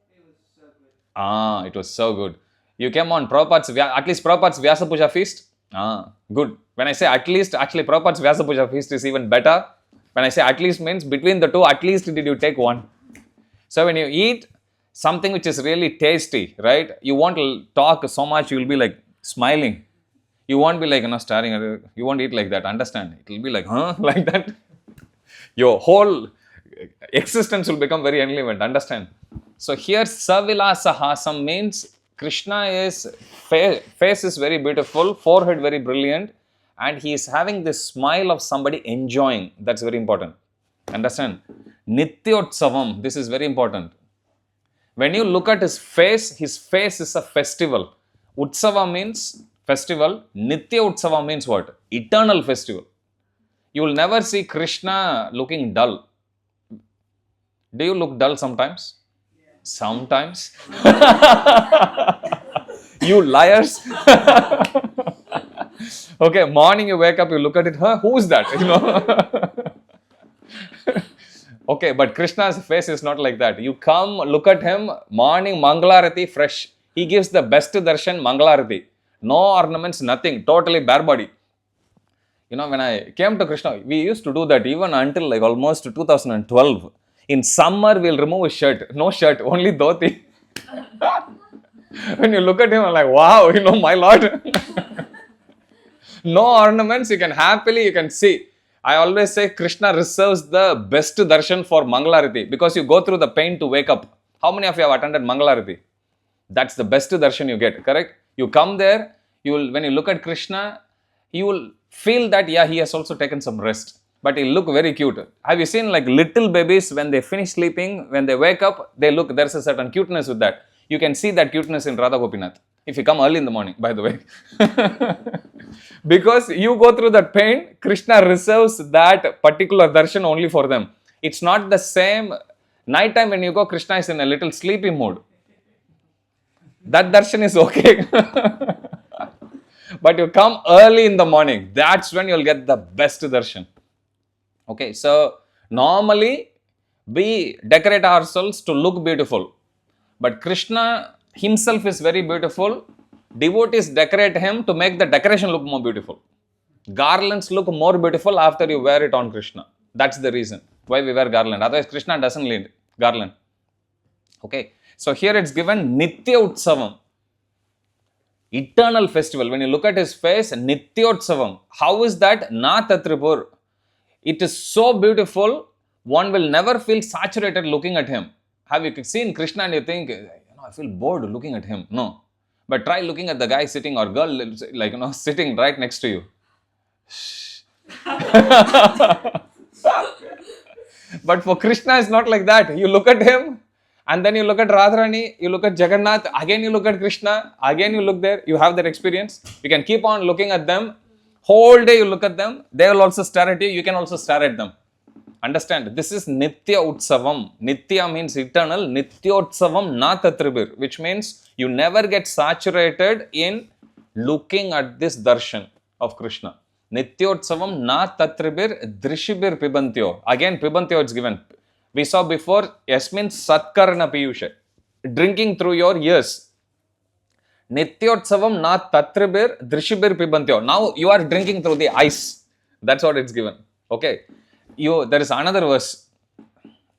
It was so good. It was so good. You came on Prabhupada's, at least Prabhupada's Vyasa Puja feast? Ah, good. When I say at least, actually Prabhupada's Vyasa Puja feast is even better. When I say at least means between the two, at least did you take one. So when you eat something which is really tasty, right? You won't talk so much, you will be like smiling. You won't be like, staring at it. You won't eat like that, understand? It will be like, huh? Like that. Your whole existence will become very irrelevant, understand? So here, Savilasahasam means Krishna is, face is very beautiful, forehead very brilliant, and he is having this smile of somebody enjoying. That's very important. Understand? Nityotsavam, this is very important. When you look at his face is a festival. Utsava means festival. Nitya Utsava means what? Eternal festival. You will never see Krishna looking dull. Do you look dull sometimes? Yeah. Sometimes. You liars. Okay, morning you wake up, you look at it, huh? Who's that? Okay, but Krishna's face is not like that. You come, look at him, morning Mangalarati, fresh. He gives the best darshan, Mangalarati. No ornaments, nothing, totally bare body. When I came to Krishna, we used to do that even until like almost 2012. In summer, we'll remove his shirt. No shirt, only dhoti. When you look at him, I'm like, wow, my Lord. No ornaments, you can see. I always say Krishna reserves the best darshan for Mangalarati because you go through the pain to wake up. How many of you have attended Mangalarati? That's the best darshan you get, correct? You come there, when you look at Krishna, you will feel that, yeah, he has also taken some rest. But he'll look very cute. Have you seen like little babies, when they finish sleeping, when they wake up, there's a certain cuteness with that. You can see that cuteness in Radha Gopinath. If you come early in the morning, by the way. Because you go through that pain, Krishna reserves that particular darshan only for them. It's not the same. Nighttime when you go, Krishna is in a little sleepy mood. That darshan is okay. But you come early in the morning, that's when you'll get the best darshan. Okay, so normally we decorate ourselves to look beautiful. But Krishna himself is very beautiful. Devotees decorate him to make the decoration look more beautiful. Garlands look more beautiful after you wear it on Krishna. That's the reason why we wear garland. Otherwise, Krishna doesn't need garland. Okay, so here it's given Nitya Utsavam. Eternal festival. When you look at his face, Nityotsavam. How is that? Na Tatripur. It is so beautiful, one will never feel saturated looking at him. Have you seen Krishna and you think, I feel bored looking at him? No. But try looking at the guy sitting or girl, like, sitting right next to you. But for Krishna, it's not like that. You look at him, and then you look at Radharani, you look at Jagannath, again you look at Krishna, again you look there, you have that experience. You can keep on looking at them. Whole day you look at them, they will also stare at you, you can also stare at them. Understand, this is Nitya Utsavam. Nitya means eternal, Nityotsavam na tatribir, which means you never get saturated in looking at this darshan of Krishna. Nityotsavam na tatribir drishibir pibantyo. Again, pibantyo is given. We saw before, yasmin satkarna piyusha. Drinking through your ears. Nityotsavam na tatribir drishibir pibantyo. Now you are drinking through the eyes. That's what it's given. Okay. There is another verse.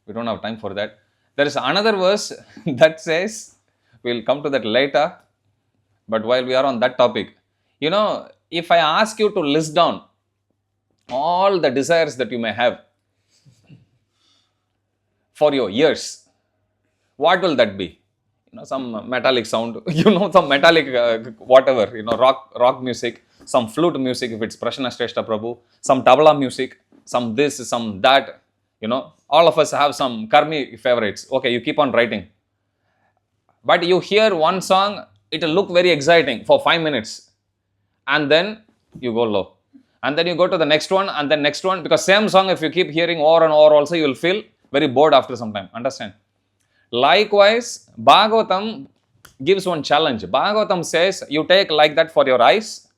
We don't have time for that. There is another verse that says, we'll come to that later. But while we are on that topic, if I ask you to list down all the desires that you may have for your ears, what will that be? Some metallic sound, some metallic whatever, rock music, some flute music if it's Prashna Shrestha Prabhu, some tabla music, some this, some that, all of us have some karmi favorites. Okay, you keep on writing. But you hear one song, it will look very exciting for 5 minutes. And then you go low. And then you go to the next one and then next one. Because same song, if you keep hearing over and over also, you will feel very bored after some time. Understand? Likewise, Bhagavatam gives one challenge. Bhagavatam says, you take like that for your eyes.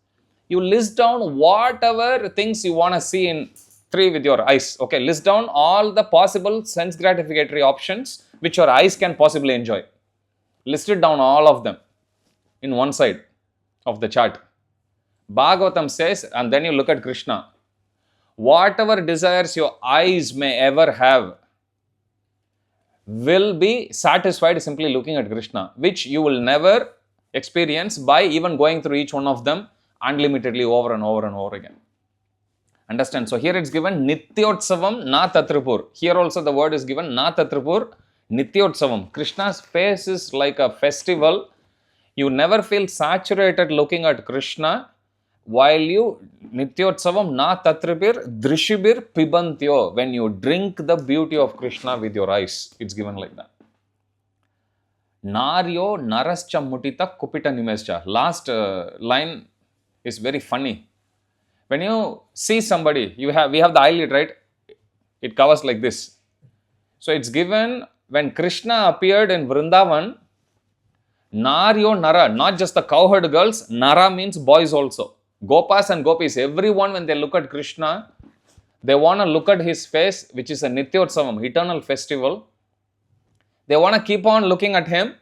You list down whatever things you want to see in 3 with your eyes. Okay, list down all the possible sense gratificatory options which your eyes can possibly enjoy. List it down all of them. in one side of the chart. Bhagavatam says, and then you look at Krishna, whatever desires your eyes may ever have will be satisfied simply looking at Krishna, which you will never experience by even going through each one of them unlimitedly over and over and over again. Understand? So here it's given Nityotsavam na Tatripur. Here also the word is given na Tatripur, Nityotsavam. Krishna's face is like a festival. You never feel saturated looking at Krishna while you Nityotsavam na Tatripir Drishibir Pibantyo. When you drink the beauty of Krishna with your eyes, it's given like that. Naryo narascha mutita kupita nimescha. Last line is very funny. When you see somebody, we have the eyelid, right? It covers like this. So it's given when Krishna appeared in Vrindavan, Naryo Nara, not just the cowherd girls, Nara means boys also. Gopas and gopis, everyone when they look at Krishna, they want to look at his face, which is a Nityotsavam, eternal festival. They want to keep on looking at him,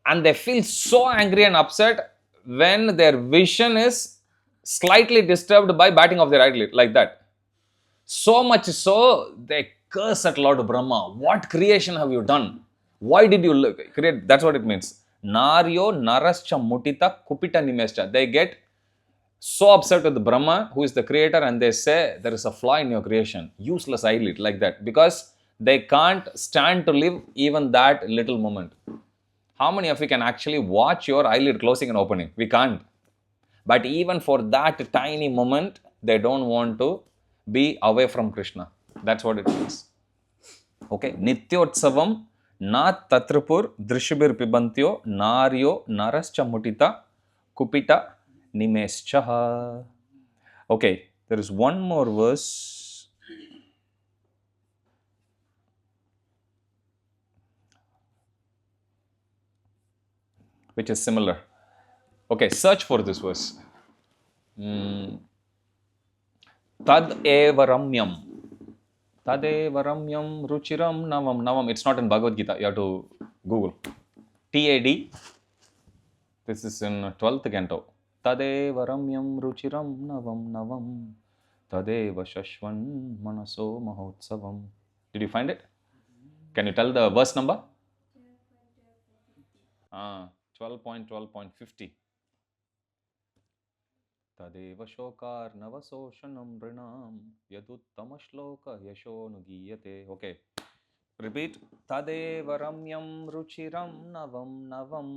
and they feel so angry and upset when their vision is slightly disturbed by batting of their eyelid, like that. So much so, they curse at Lord Brahma. What creation have you done? Why did you create? That's what it means. Naryo narascha mutita kupita nimescha. They get so upset with Brahma, who is the creator, and they say there is a flaw in your creation. Useless eyelid, like that. Because they can't stand to live even that little moment. How many of you can actually watch your eyelid closing and opening? We can't. But even for that tiny moment, they don't want to be away from Krishna. That's what it means. Okay. Nityotsavam na tatripur drishibir pibantyo naryo narascha mutita kupita nimescha. Okay. There is one more verse. Which is similar. Okay, search for this verse. Tad eva ramyam. Tad eva ramyam ruchiram navam. Navam. It's not in Bhagavad Gita. You have to Google. TAD. This is in 12th canto. Tad eva ramyam ruchiram navam navam. Tadeva shashvan manaso mahotsavam. Did you find it? Can you tell the verse number? 12.12.50. Tadeva shokar navasoshanam rinam yaduttama yashonugiyate. Okay. Repeat. Tadeva ramyam ruchiram navam navam.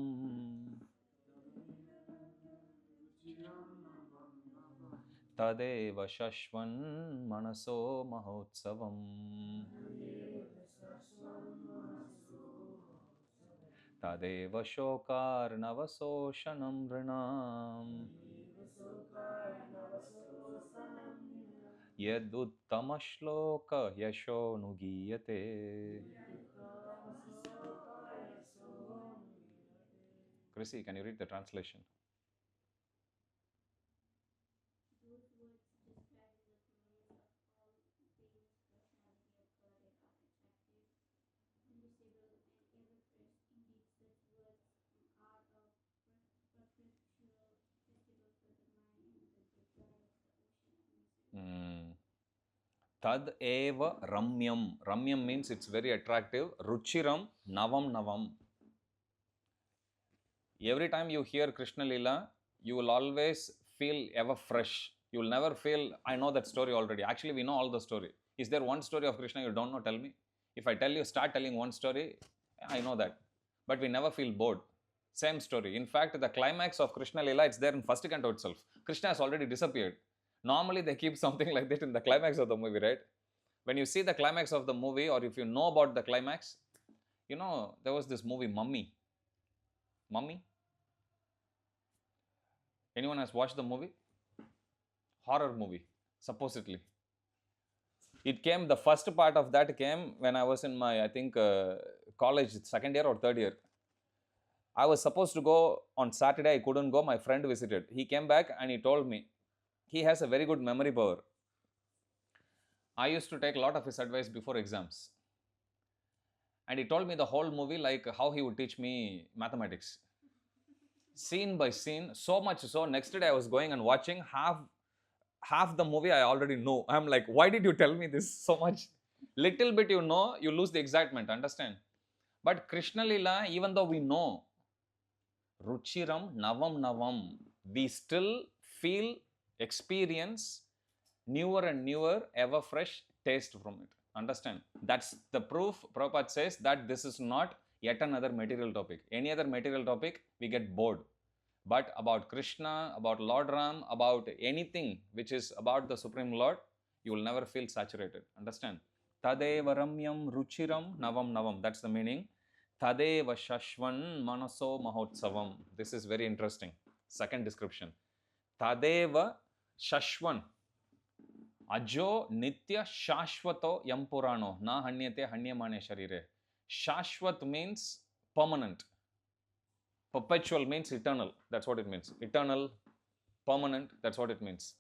Tadeva shashvan manaso mahotsavam. Tadeva shokar navasoshanam rinam yaduttama yashonugiyate. Chrissy, can you read the translation? Those words describe the glories of all the famous personality of God and are attractive, unmissable, and ever fresh. Indeed, such words are a perpetual festival for the mind and the joy of the ocean unmissable. Tad eva ramyam. Ramyam means it's very attractive. Ruchiram navam navam. Every time you hear Krishna Lila, you will always feel ever fresh. You will never feel, I know that story already. Actually, we know all the story. Is there one story of Krishna you don't know? Tell me. If I tell you, start telling one story, I know that. But we never feel bored. Same story. In fact, the climax of Krishna Lila, it's there in first canto itself. Krishna has already disappeared. Normally, they keep something like that in the climax of the movie, right? When you see the climax of the movie, or if you know about the climax, you know, there was this movie, Mummy. Mummy? Anyone has watched the movie? Horror movie, supposedly. It came, the first part of that came when I was in my, I think, college, second year or third year. I was supposed to go on Saturday, I couldn't go, my friend visited. He came back and he told me, he has a very good memory power. I used to take a lot of his advice before exams. And he told me the whole movie like how he would teach me mathematics. scene by scene, so much so next day I was going and watching half the movie I already know. I'm like, why did you tell me this so much? Little bit you know, you lose the excitement, understand? But Krishna Lila, even though we know Ruchiram Navam Navam, we still feel, experience newer and newer, ever fresh taste from it. Understand? That's the proof. Prabhupada says that this is not yet another material topic. Any other material topic, we get bored. But about Krishna, about Lord Ram, about anything which is about the Supreme Lord, you will never feel saturated. Understand? Tadeva ramyam ruchiram navam navam. That's the meaning. Tadeva shashvan manaso mahotsavam. This is very interesting. Second description. Tadeva shashvan. Ajo nitya shashvato yam purano na hanyate hanyamane sharire. Shashvat means permanent. Perpetual means eternal. That's what it means. Eternal, permanent. That's what it means.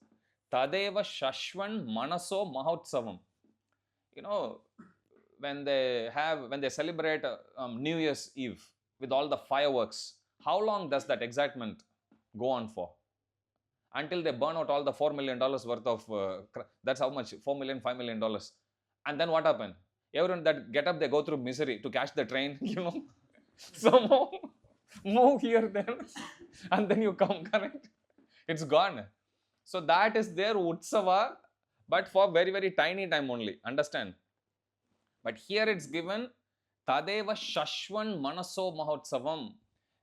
Tadeva shashvan manaso mahotsavam. You know, when they celebrate New Year's Eve with all the fireworks, how long does that excitement go on for? Until they burn out all the $4 million worth of, that's how much, $4 million, $5 million. And then what happened? Everyone that get up, they go through misery to catch the train, you know. So move here then, and then you come, correct? It's gone. So that is their Utsava, but for very, very tiny time only, understand? But here it's given, Tadeva Shashvan Manaso Mahotsavam.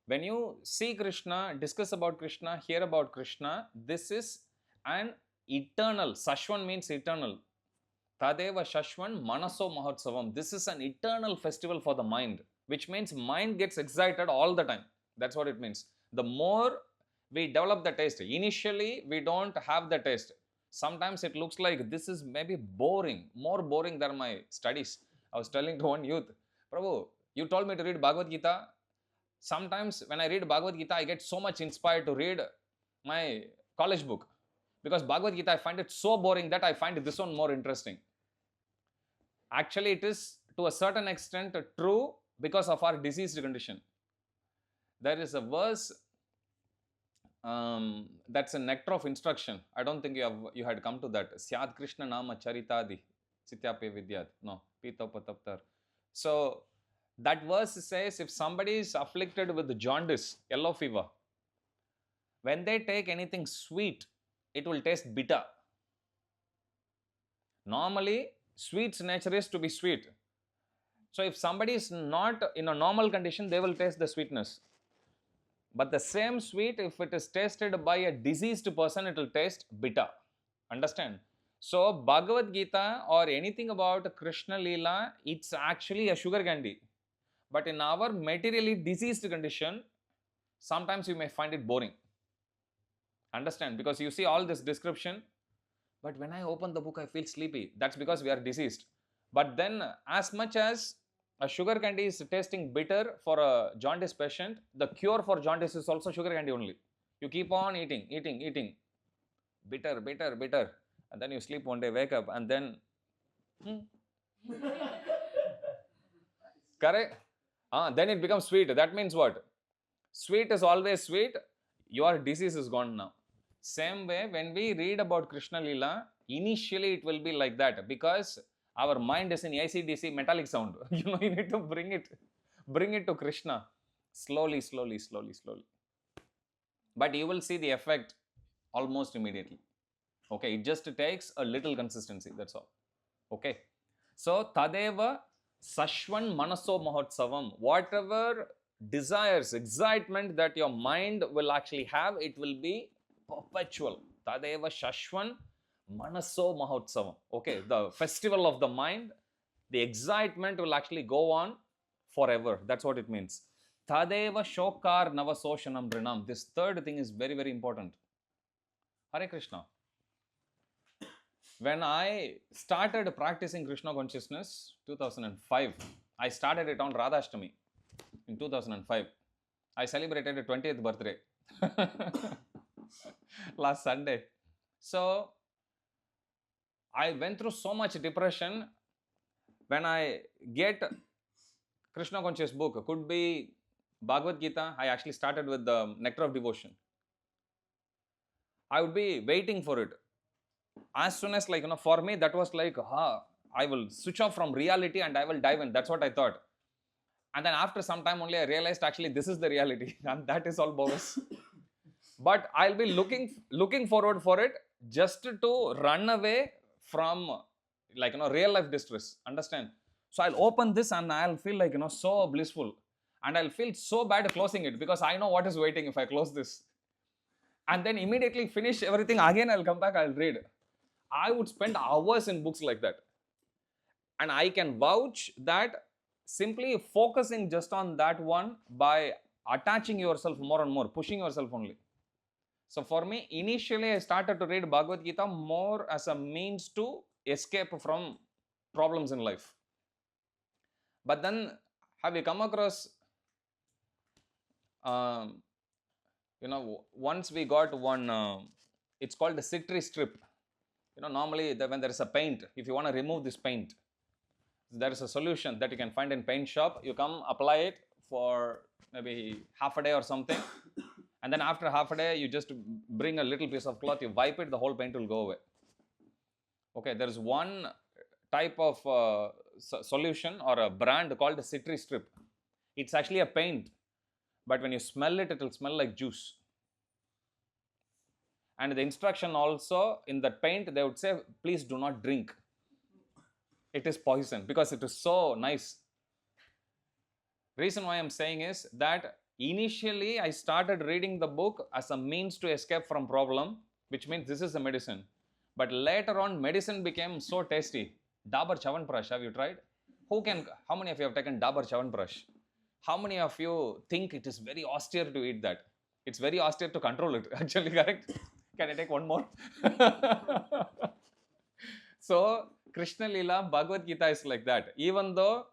When you see Krishna, discuss about Krishna, hear about Krishna, this is an eternal. Shashvan means eternal. Tadeva Shashvan Manaso Mahotsavam. This is an eternal festival for the mind, which means mind gets excited all the time. That's what it means. The more we develop the taste, initially we don't have the taste. Sometimes it looks like this is maybe boring, more boring than my studies. I was telling to one youth, Prabhu, you told me to read Bhagavad Gita. Sometimes when I read Bhagavad Gita, I get so much inspired to read my college book. Because Bhagavad Gita, I find it so boring that I find this one more interesting. Actually, it is to a certain extent true because of our diseased condition. There is a verse that's a nectar of instruction. I don't think you had come to that. Syad Krishna Nama Charitadi Sityapya Vidyat. No, Pitapataptar. So that verse says if somebody is afflicted with jaundice, yellow fever, when they take anything sweet, it will taste bitter. Normally, sweet's nature is to be sweet. So if somebody is not in a normal condition, they will taste the sweetness. But the same sweet, if it is tasted by a diseased person, it will taste bitter. Understand? So Bhagavad Gita or anything about Krishna Lila, it's actually a sugar candy. But in our materially diseased condition, sometimes you may find it boring. Understand? Because you see all this description, but when I open the book, I feel sleepy. That's because we are diseased. But then, as much as a sugar candy is tasting bitter for a jaundice patient, the cure for jaundice is also sugar candy only. You keep on eating, bitter, bitter, bitter, and then you sleep one day, wake up, and then, correct? Then it becomes sweet. That means what? Sweet is always sweet. Your disease is gone now. Same way, when we read about Krishna Lila, initially it will be like that because our mind is in AC/DC metallic sound. You need to bring it to Krishna slowly. But you will see the effect almost immediately. Okay, it just takes a little consistency. That's all. Okay, so Tadeva Sashvan Manaso Mahotsavam. Whatever desires, excitement that your mind will actually have, it will be perpetual. Tadeva Shashvan Manaso Mahotsavam. Okay, the festival of the mind, the excitement will actually go on forever. That's what it means. Tadeva Shokar Navasoshanam Rinam. This third thing is very, very important. Hare Krishna. When I started practicing Krishna consciousness, 2005, I started it on Radhashtami in 2005. I celebrated a 20th birthday last Sunday. So I went through so much depression. When I get Krishna conscious book, could be Bhagavad Gita, I actually started with the Nectar of Devotion. I would be waiting for it. As soon as, for me, that was like, I will switch off from reality and I will dive in. That's what I thought. And then after some time only, I realized actually this is the reality and that is all bogus. But I'll be looking forward for it just to run away from real life distress. Understand? So I'll open this and I'll feel so blissful. And I'll feel so bad closing it because I know what is waiting if I close this. And then immediately finish everything again, I'll come back, I'll read. I would spend hours in books like that. And I can vouch that simply focusing just on that one by attaching yourself more and more, pushing yourself only. So for me, initially I started to read Bhagavad Gita more as a means to escape from problems in life. But then, have you come across, once we got one, it's called the citri strip. Normally when there is a paint, if you want to remove this paint, there is a solution that you can find in paint shop. You come, apply it for maybe half a day or something. And then after half a day, you just bring a little piece of cloth, you wipe it, the whole paint will go away. Okay, there is one type of solution or a brand called the citri strip. It's actually a paint, but when you smell it, it will smell like juice. And the instruction also in that paint, they would say, please do not drink. It is poison because it is so nice. Reason why I'm saying is that initially I started reading the book as a means to escape from problem, which means this is a medicine. But later on, medicine became so tasty. Dabur Chyawanprash, have you tried? How many of you have taken Dabur Chyawanprash? How many of you think it is very austere to eat that? It's very austere to control it, actually, correct? Can I take one more? So, Krishna Lila, Bhagavad Gita is like that. Even though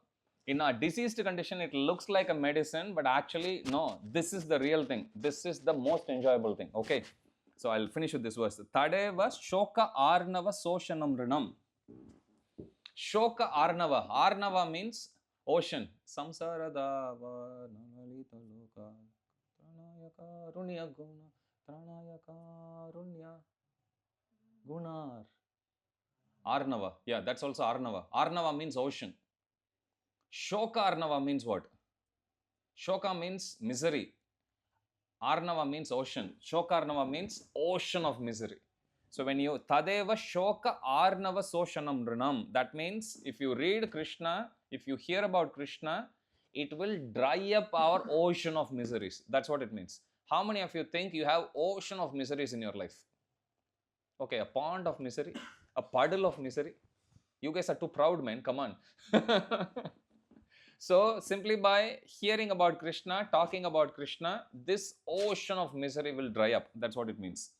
in a diseased condition, it looks like a medicine, but actually, no, this is the real thing. This is the most enjoyable thing. Okay. So, I'll finish with this verse. Tadeva shoka arnava soshanam rinam. Shoka arnava. Arnava means ocean. Samsara dava nanalita loka pranayaka runya guna pranayaka runya gunar. Arnava. Yeah, that's also Arnava. Arnava means ocean. Shoka Arnava means what? Shoka means misery. Arnava means ocean. Shoka Arnava means ocean of misery. So when you Tadeva Shoka Arnava Soshanam Rinam, that means if you read Krishna, if you hear about Krishna, it will dry up our ocean of miseries. That's what it means. How many of you think you have ocean of miseries in your life? Okay, a pond of misery, a puddle of misery. You guys are too proud, man. Come on. So, simply by hearing about Krishna, talking about Krishna, this ocean of misery will dry up. That's what it means.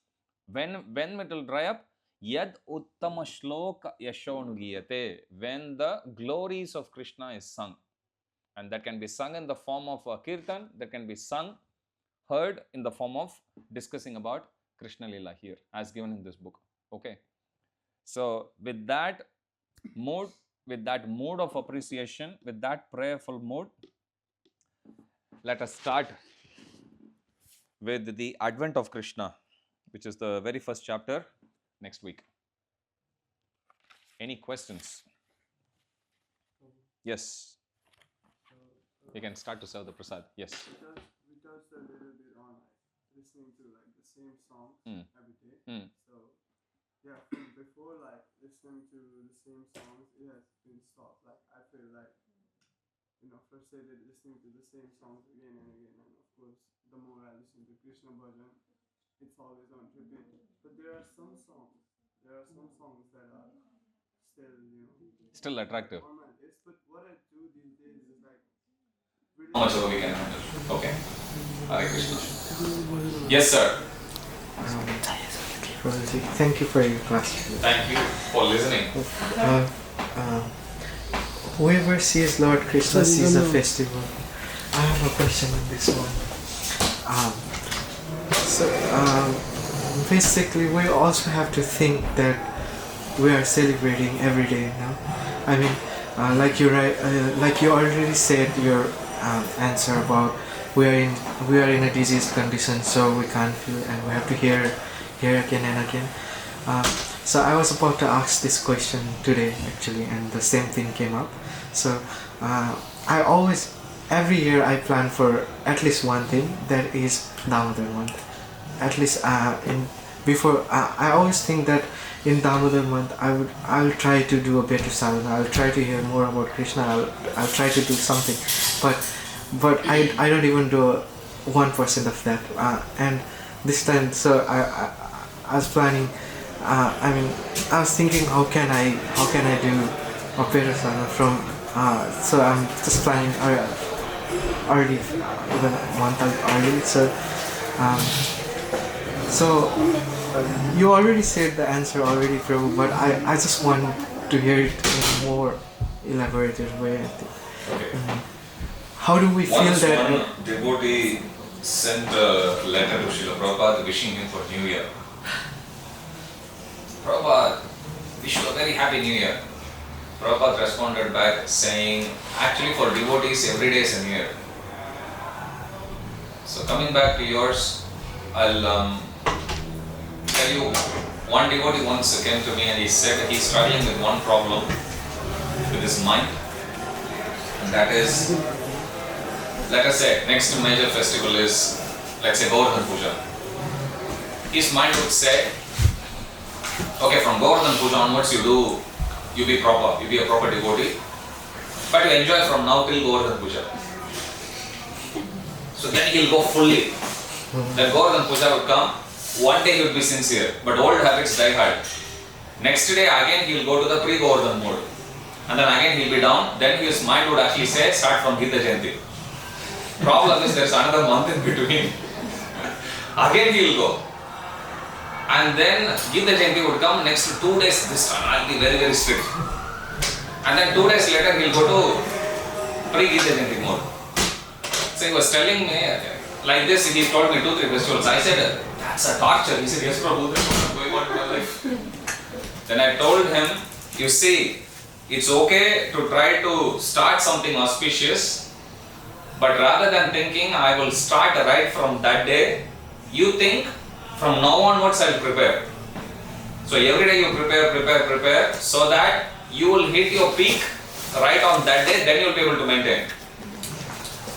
When it will dry up, Yad Uttama Shloka Yashonugiyate, when the glories of Krishna is sung. And that can be sung in the form of a kirtan, that can be sung, heard in the form of discussing about Krishna Lila here, as given in this book. Okay. So, with that mood of appreciation, with that prayerful mood, let us start with the Advent of Krishna, which is the very first chapter next week. Any questions? Yes. You can start to serve the prasad. Yes. We touched a little bit on listening to the same songs every day. So yeah, from before listening to the same songs, it has been stopped. I feel frustrated listening to the same songs again and again. And of course, the more I listen to Krishna bhajan, it's always on repeat. But there are some songs that are still attractive. on my list. But what I do these days is really. How much of a we can handle? Okay. Hare Krishna. Yes, sir. Thank you for your class. Thank you for listening. Whoever sees Lord Krishna sees a festival. I have a question on this one. Basically, we also have to think that we are celebrating every day now. I mean, like you already said your answer about we are in a diseased condition, so we can't feel, and we have to hear again and again. So I was about to ask this question today actually, and the same thing came up. So I always, every year I plan for at least one thing, that is Damodar month. At least in before I always think that in Damodar month I will try to do a better sadhana. I'll try to hear more about Krishna. I'll try to do something, but I don't even do 1% of that. And this time, so I was planning. I was thinking, how can I do a better sadhana from. So I'm just planning early, even a month early. So you already said the answer already, Prabhu, but I just want to hear it in a more elaborated way. I think. Okay. How do we feel Once that? one devotee sent a letter to Srila Prabhupada wishing him for New Year. Prabhupada, wish you a very happy New Year. Prabhupada responded back saying, actually for devotees every day is a New Year. So coming back to yours, I'll tell you, one devotee once came to me and he said he's struggling with one problem with his mind, and that is, let us say next major festival is, let's say, Govardhan Puja. His mind would say, okay, from Govardhan Puja onwards you be proper, you be a proper devotee, but you enjoy from now till Govardhan Puja. So then he'll go fully. Then Govardhan Puja would come, one day he would be sincere, but old habits die hard. Next day again he'll go to the pre-Govardhan mode. And then again he'll be down, then his mind would actually say, start from Gita Jayanti. Problem is there's another month in between. Again he'll go. And then Gita Jayanti would come, next 2 days this time I'll be very very strict. And then 2 days later he'll go to pre-Gita Jayanti mode. So he was telling me, like this, he told me 2-3 festivals. I said, that's a torture. He said, yes Prabhu, that's what I'm going on in my life. Then I told him, you see, it's okay to try to start something auspicious, but rather than thinking I will start right from that day, you think from now onwards I'll prepare. So every day you prepare so that you will hit your peak right on that day, then you'll be able to maintain.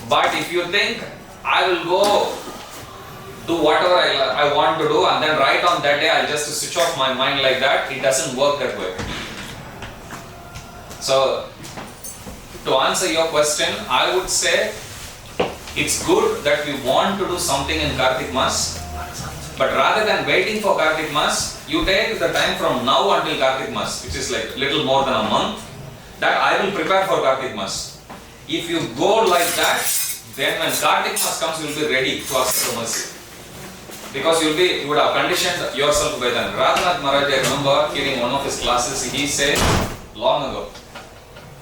But if you think I will go do whatever I want to do and then right on that day I'll just switch off my mind like that, it doesn't work that way. So to answer your question, I would say it's good that we want to do something in Kartik Mas, but rather than waiting for Kartik Mas, you take the time from now until Kartik Mas, which is like little more than a month, that I will prepare for Kartik Mas. If you go like that, then when Kartik Mas comes, you will be ready to ask for mercy. Because you would have conditioned yourself by then. Radhanath Maharaj, I remember hearing one of his classes, he said long ago,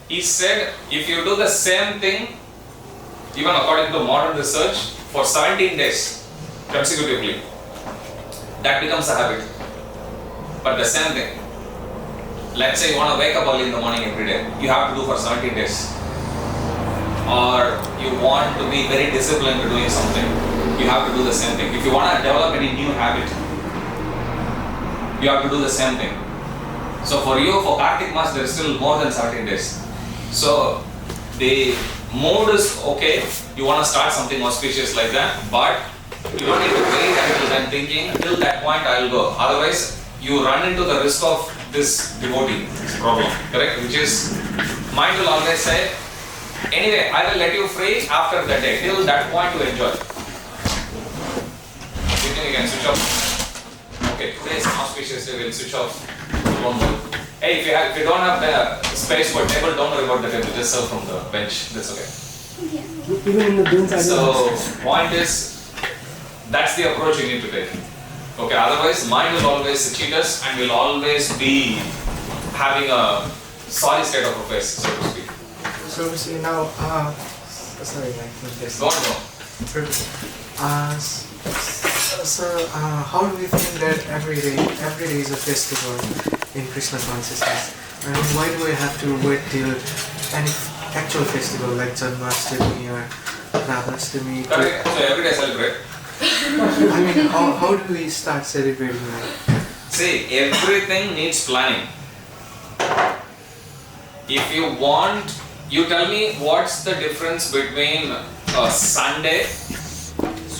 he said if you do the same thing, even according to modern research, for 17 days consecutively, that becomes a habit. But the same thing, let's say you want to wake up early in the morning every day, you have to do for 17 days. Or you want to be very disciplined to doing something, you have to do the same thing. If you want to develop any new habit, you have to do the same thing. So for you, for Kartik Mas, there is still more than 17 days. So the mood is okay, you want to start something auspicious like that, but you don't need to wait until then thinking, till that point I will go. Otherwise, you run into the risk of this devotee problem, correct? Which is, mind will always say, anyway, I will let you free after that day. Till that point, you enjoy. You think you can switch off? Okay, today is an auspicious day. We'll switch off. One more. Hey, if you don't have the space for table, don't worry about the table. Just serve from the bench. That's okay. Even in the bins, So, point is, that's the approach you need to take. Okay, otherwise, mind will always cheat us and will always be having a sorry state of affairs, so to speak. So see now, sorry, I think this. Go on, go. So how do we think that every day is a festival in Krishna consciousness? And why do I have to wait till any actual festival like Janmashtami or Radhastami. Correct. So every day celebrate. I mean, how do we start celebrating that? See, everything needs planning. If you want, you tell me what's the difference between a Sunday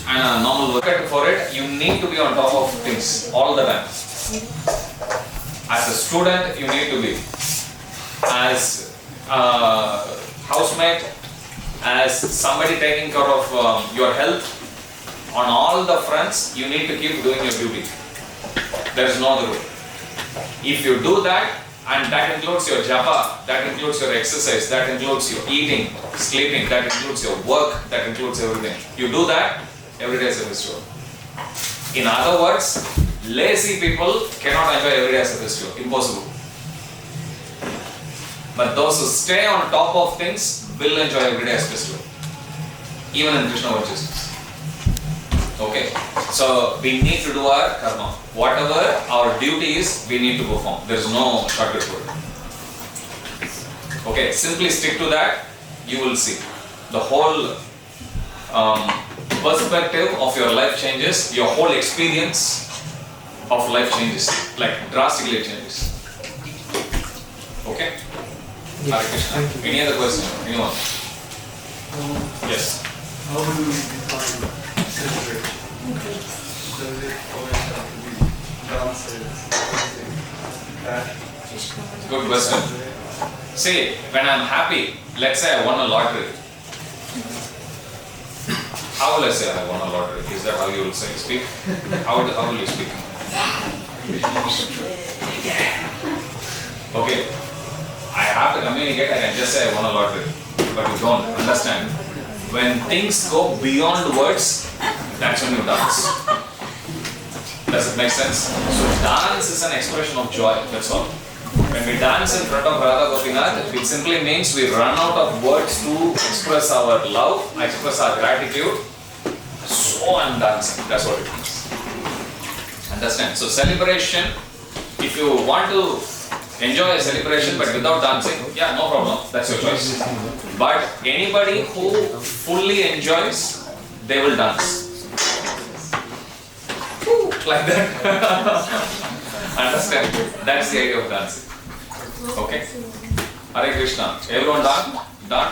and a normal work. For it, you need to be on top of things all the time. As a student, you need to be. As a housemate, as somebody taking care of your health, on all the fronts, you need to keep doing your duty. There is no other way. If you do that, and that includes your japa, that includes your exercise, that includes your eating, sleeping, that includes your work, that includes everything. You do that, every day is a festival. In other words, lazy people cannot enjoy every day as a festival. Impossible. But those who stay on top of things will enjoy every day as a festival. Even in Krishna consciousness. Okay, so we need to do our karma. Whatever our duty is, we need to perform. There is no shortcut for it. Okay, simply stick to that. You will see the whole perspective of your life changes. Your whole experience of life changes, like drastically changes. Okay. Hare Krishna. Thank you. Any other question? Anyone? Yes. How do we define celebration? Does it always have to be dances, dancing, that? Good question. See, when I'm happy, let's say I won a lottery. How will I say I won a lottery? Is that how you will say speak? How will you speak? Okay. I have to communicate, I can just say I won a lottery. But you don't understand. When things go beyond words, that's when you dance. Does it make sense? So dance is an expression of joy, that's all. When we dance in front of Radha Gopinath, it simply means we run out of words to express our love, express our gratitude. So I'm dancing, that's what it means. Understand? So celebration, if you want to enjoy a celebration but without dancing, yeah, no problem, that's your choice. But anybody who fully enjoys, they will dance. Like that. Understand? That's the idea of dancing. Okay? Hare Krishna. Everyone done? Done?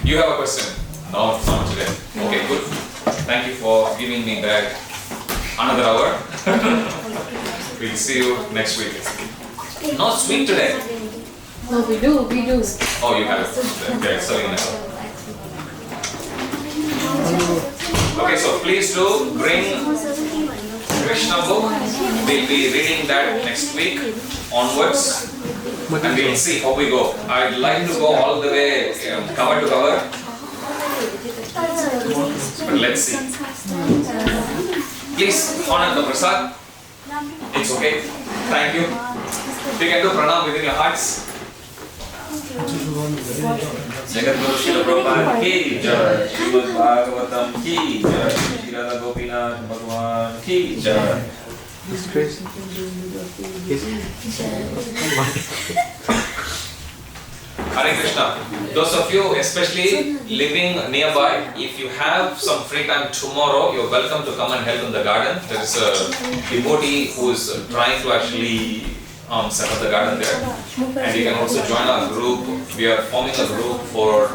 You have a question? No, not today. Okay, good. Thank you for giving me back another hour. We'll see you next week. Not sweet today. No, we do. Oh, you have it. Okay, serving now. Okay, so please do bring Krishna book. We'll be reading that next week onwards. And we'll see how we go. I'd like to go all the way cover to cover. But let's see. Please honor the prasad. It's okay. Thank you. You can do pranam within your hearts. Jagat Guru Srila Prabhupada ki jai, Srimad Bhagavatam ki jai, Shri Radha Gopinath Bhagwan ki jai. It's crazy. Hare Krishna. Those of you especially living nearby, if you have some free time tomorrow, you're welcome to come and help in the garden. There is a devotee who is trying to actually set up the garden there. And you can also join our group. We are forming a group for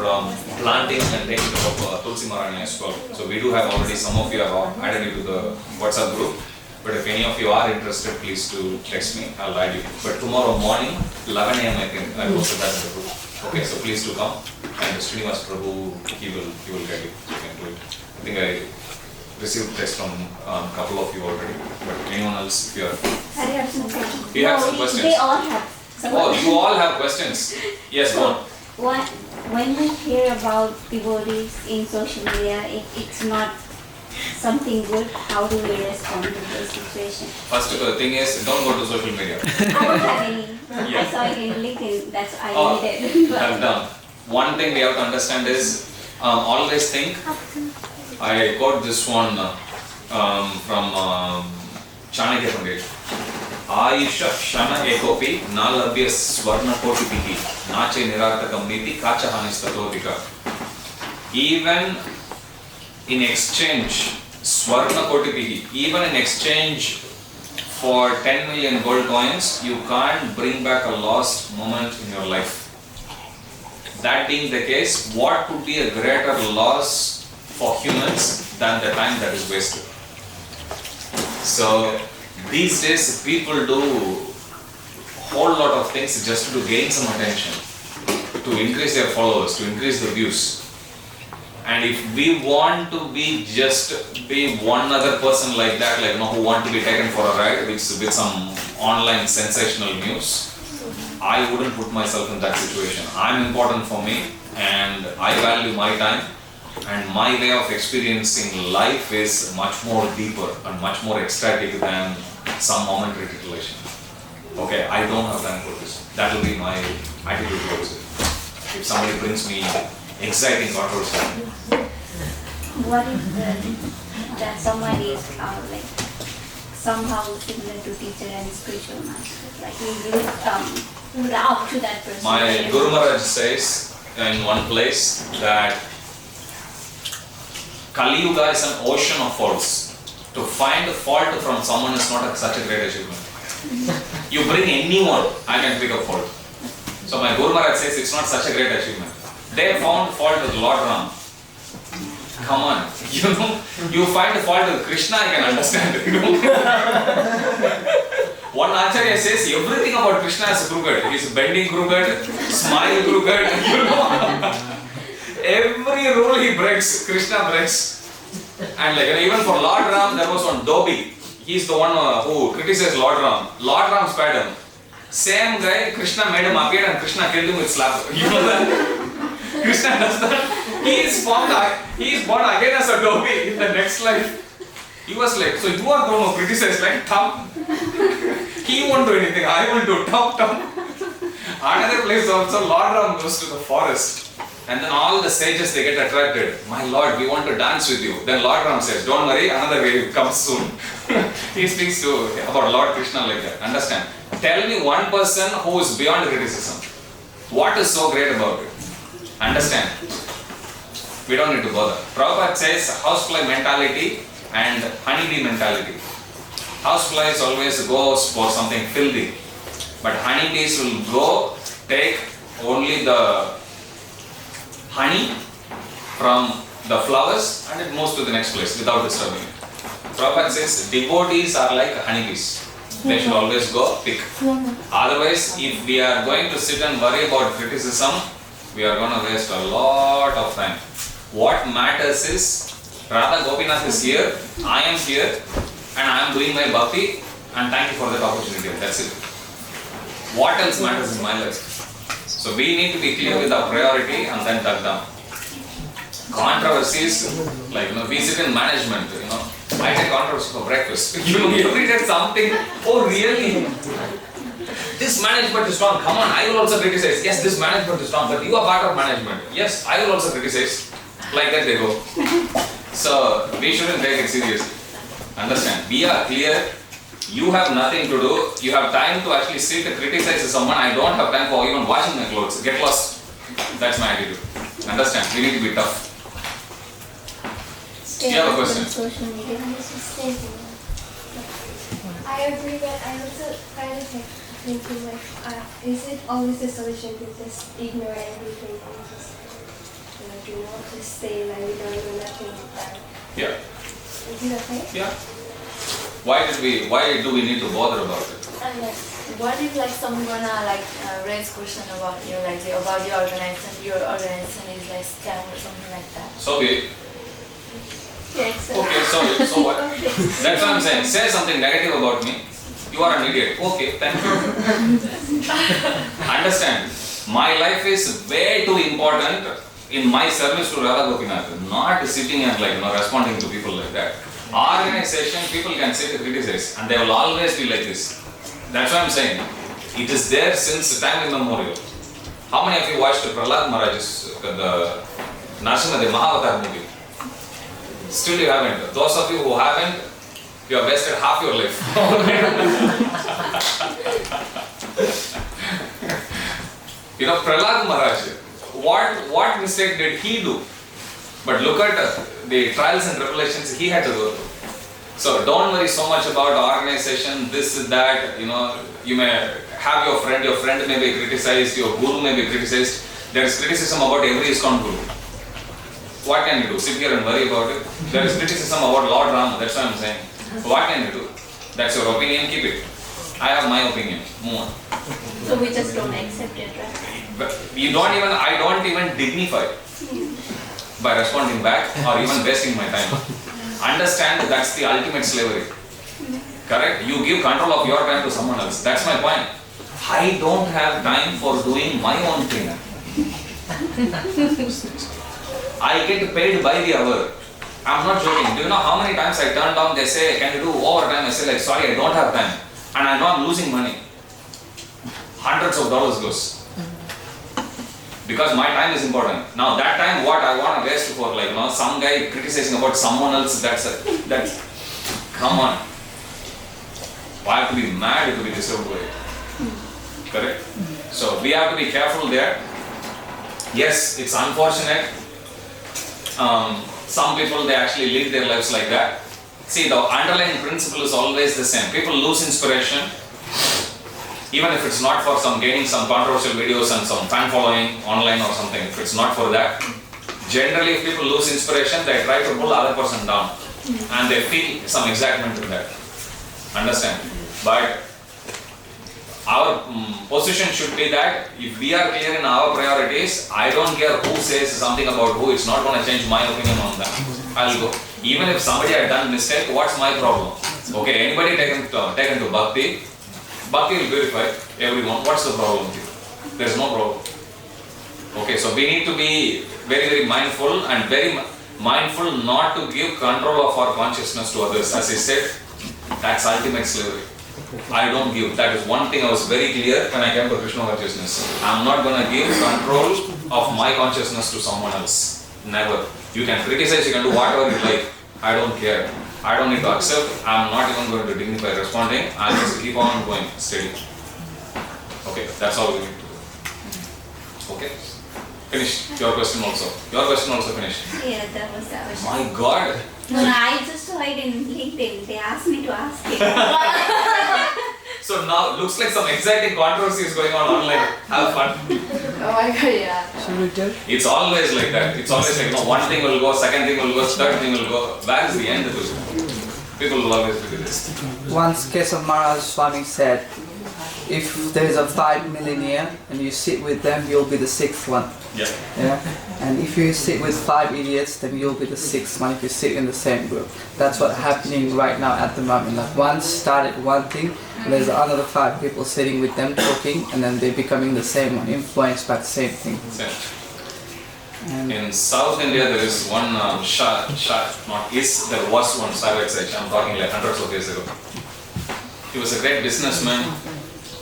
planting and taking care of Tulsi Marani as well. So we do have already, some of you have added you to the WhatsApp group. But if any of you are interested, please do text me, I'll add you. But tomorrow morning, 11 a.m. I posted that in the group. Okay, so please do come. And Srinivas Prabhu, he will get you. You can do it. I think I received text from a couple of you already. But anyone else, if you are... You have some questions? They all have. Oh, you all have questions? Yes, go on. When we hear about devotees in social media, it's not something good. How do we respond to this situation? First thing is, don't go to social media. I don't have any. Yeah. I saw it in LinkedIn. That's I Oh, needed. I'm done. One thing we have to understand is, always think, I got this one from Chanakya Pandit. Ayush क्षण एकोपि न लभ्य स्वर्णकोटिभिः नाचे निरार्थकं नीति काचहानिस्ततोऽधिक. Even in exchange, स्वर्णकोटिभिः, even in exchange for 10 million gold coins, you can't bring back a lost moment in your life. That being the case, what could be a greater loss for humans than the time that is wasted? So these days people do whole lot of things just to gain some attention, to increase their followers, to increase the views. And if we want to be one other person like that, like who want to be taken for a ride with some online sensational news, I wouldn't put myself in that situation. I'm important for me, and I value my time, and my way of experiencing life is much more deeper and much more ecstatic than some momentary titillation. Okay, I don't have time for this. That will be my attitude towards it. If somebody brings me exciting conversation. What if that someone is like somehow similar to teacher and spiritual master? Like we would up to that person. My Guru Maharaj says in one place that Kali Yuga is an ocean of faults. To find fault from someone is not such a great achievement. You bring anyone, I can pick a fault. So my Guru Maharaj says it's not such a great achievement. They found fault with Lord Ram. Come on, you find fault with Krishna, I can understand. One Acharya says everything about Krishna is crooked. He's bending crooked, smile crooked, Every rule he breaks, Krishna breaks. And even for Lord Ram, there was one Dobi. He's the one who criticized Lord Ram. Lord Ram spared him. Same guy, Krishna made him appear and Krishna killed him with slap. You know that? Krishna does that. He is born again as a Dobi in the next life. He was like, so you are the one who criticized, like, thumb. He won't do anything, I will do, thumb. Another place also, Lord Ram goes to the forest. And then all the sages, they get attracted. My Lord, we want to dance with you. Then Lord Ram says, don't worry, another wave comes soon. He speaks about Lord Krishna like that. Understand? Tell me one person who is beyond criticism. What is so great about it? Understand? We don't need to bother. Prabhupada says housefly mentality and honeybee mentality. Houseflies always goes for something filthy. But honeybees will go take only the honey from the flowers and it moves to the next place without disturbing it. Prabhupada says devotees are like honeybees. They should always go pick. Otherwise, if we are going to sit and worry about criticism, we are going to waste a lot of time. What matters is Radha Gopinath is here, I am here, and I am doing my bhakti, and thank you for that opportunity. That's it. What else matters in my life? So we need to be clear with our priority and then tuck down. Controversies, like we sit in management, I take controversy for breakfast. Every day something, oh really? This management is wrong, come on, I will also criticize. Yes, this management is wrong, but you are part of management. Yes, I will also criticize. Like that they go. So we shouldn't take it seriously. Understand? We are clear. You have nothing to do. You have time to actually sit and criticize someone. I don't have time for even washing my clothes. Get lost. That's my attitude. Understand? We need to be tough. You have a question? Social media. I agree, but I also kind of thinking is it always the solution to just ignore everything and just just stay like we don't do nothing about it? Yeah. Is it okay? Yeah. Why do we need to bother about it? And what if someone gonna raise question about you, about your organization is scam or something like that? So be it. Yes. Okay, so what? That's what I'm saying. Say something negative about me. You are an idiot. Okay, thank you. Understand? My life is way too important in my service to Radha Gopinath, not sitting and responding to people like that. Organization, people can sit and criticize, and they will always be like this. That's what I'm saying. It is there since time immemorial. How many of you watched Prahlad Maharaj's the Narasimha, the Mahavatar movie? Still you haven't. Those of you who haven't, you have wasted half your life. You know, Prahlad Maharaj, what mistake did he do? But look at the trials and tribulations he had to go through. So don't worry so much about organization, this, that, you know, you may have your friend may be criticized, your guru may be criticized. There is criticism about every ISKCON guru. What can you do? Sit here and worry about it? There is criticism about Lord Rama, that's what I'm saying. What can you do? That's your opinion, keep it. I have my opinion, move on. So we just don't accept it, right? But I don't even dignify by responding back or even wasting my time. Understand that's the ultimate slavery. Correct? You give control of your time to someone else. That's my point. I don't have time for doing my own thing. I get paid by the hour. I'm not joking. Do you know how many times I turn down, they say, can you do overtime? I say like, sorry, I don't have time. And I know I'm losing money. Hundreds of dollars goes. Because my time is important. Now that time what I want to waste for, like, you know, some guy criticizing about someone else, that's come on. I have to be mad to be disturbed by it. Correct? So we have to be careful there. Yes, it's unfortunate. Some people, they actually lead their lives like that. See, the underlying principle is always the same. People lose inspiration, even if it's not for gaining some controversial videos and some fan following online or something. If it's not for that, generally if people lose inspiration, they try to pull the other person down and they feel some excitement in that. Understand? But our position should be that if we are clear in our priorities, I don't care who says something about who, it's not going to change my opinion on that. I'll go. Even if somebody had done mistake, what's my problem? Okay, anybody taken to Bhakti, Bhakti will purify everyone. What's the problem with you? There's no problem. Okay, so we need to be very, very mindful and very mindful not to give control of our consciousness to others. As I said, that's ultimate slavery. I don't give. That is one thing I was very clear when I came to Krishna consciousness. I'm not going to give control of my consciousness to someone else. Never. You can criticize, you can do whatever you like. I don't care. I don't need to accept. I'm not even going to dignify responding. I'll just keep on going steady. Okay, that's all we need to do. Okay? Finish. Your question also. Your question also finished. Yeah, that was the question. My God. No, I just saw it in LinkedIn. They asked me to ask it. So now looks like some exciting controversy is going on online. Have fun. Oh my god, yeah. Should we tell? It's always like that. It's always like, you know, one thing will go, second thing will go, third thing will go. Where is the end to it? People will always do this. Once Keshav Maharaj Swami said, if there is a 5 millennia and you sit with them, you'll be the 6th one. Yeah. Yeah? And if you sit with 5 idiots, then you'll be the 6th one if you sit in the same group. That's what's happening right now at the moment. Like one started one thing, and there's another 5 people sitting with them talking, and then they're becoming the same one, influenced by the same thing. And in South India, there is one there was one Savage Sage. I'm talking like hundreds of years ago. He was a great businessman.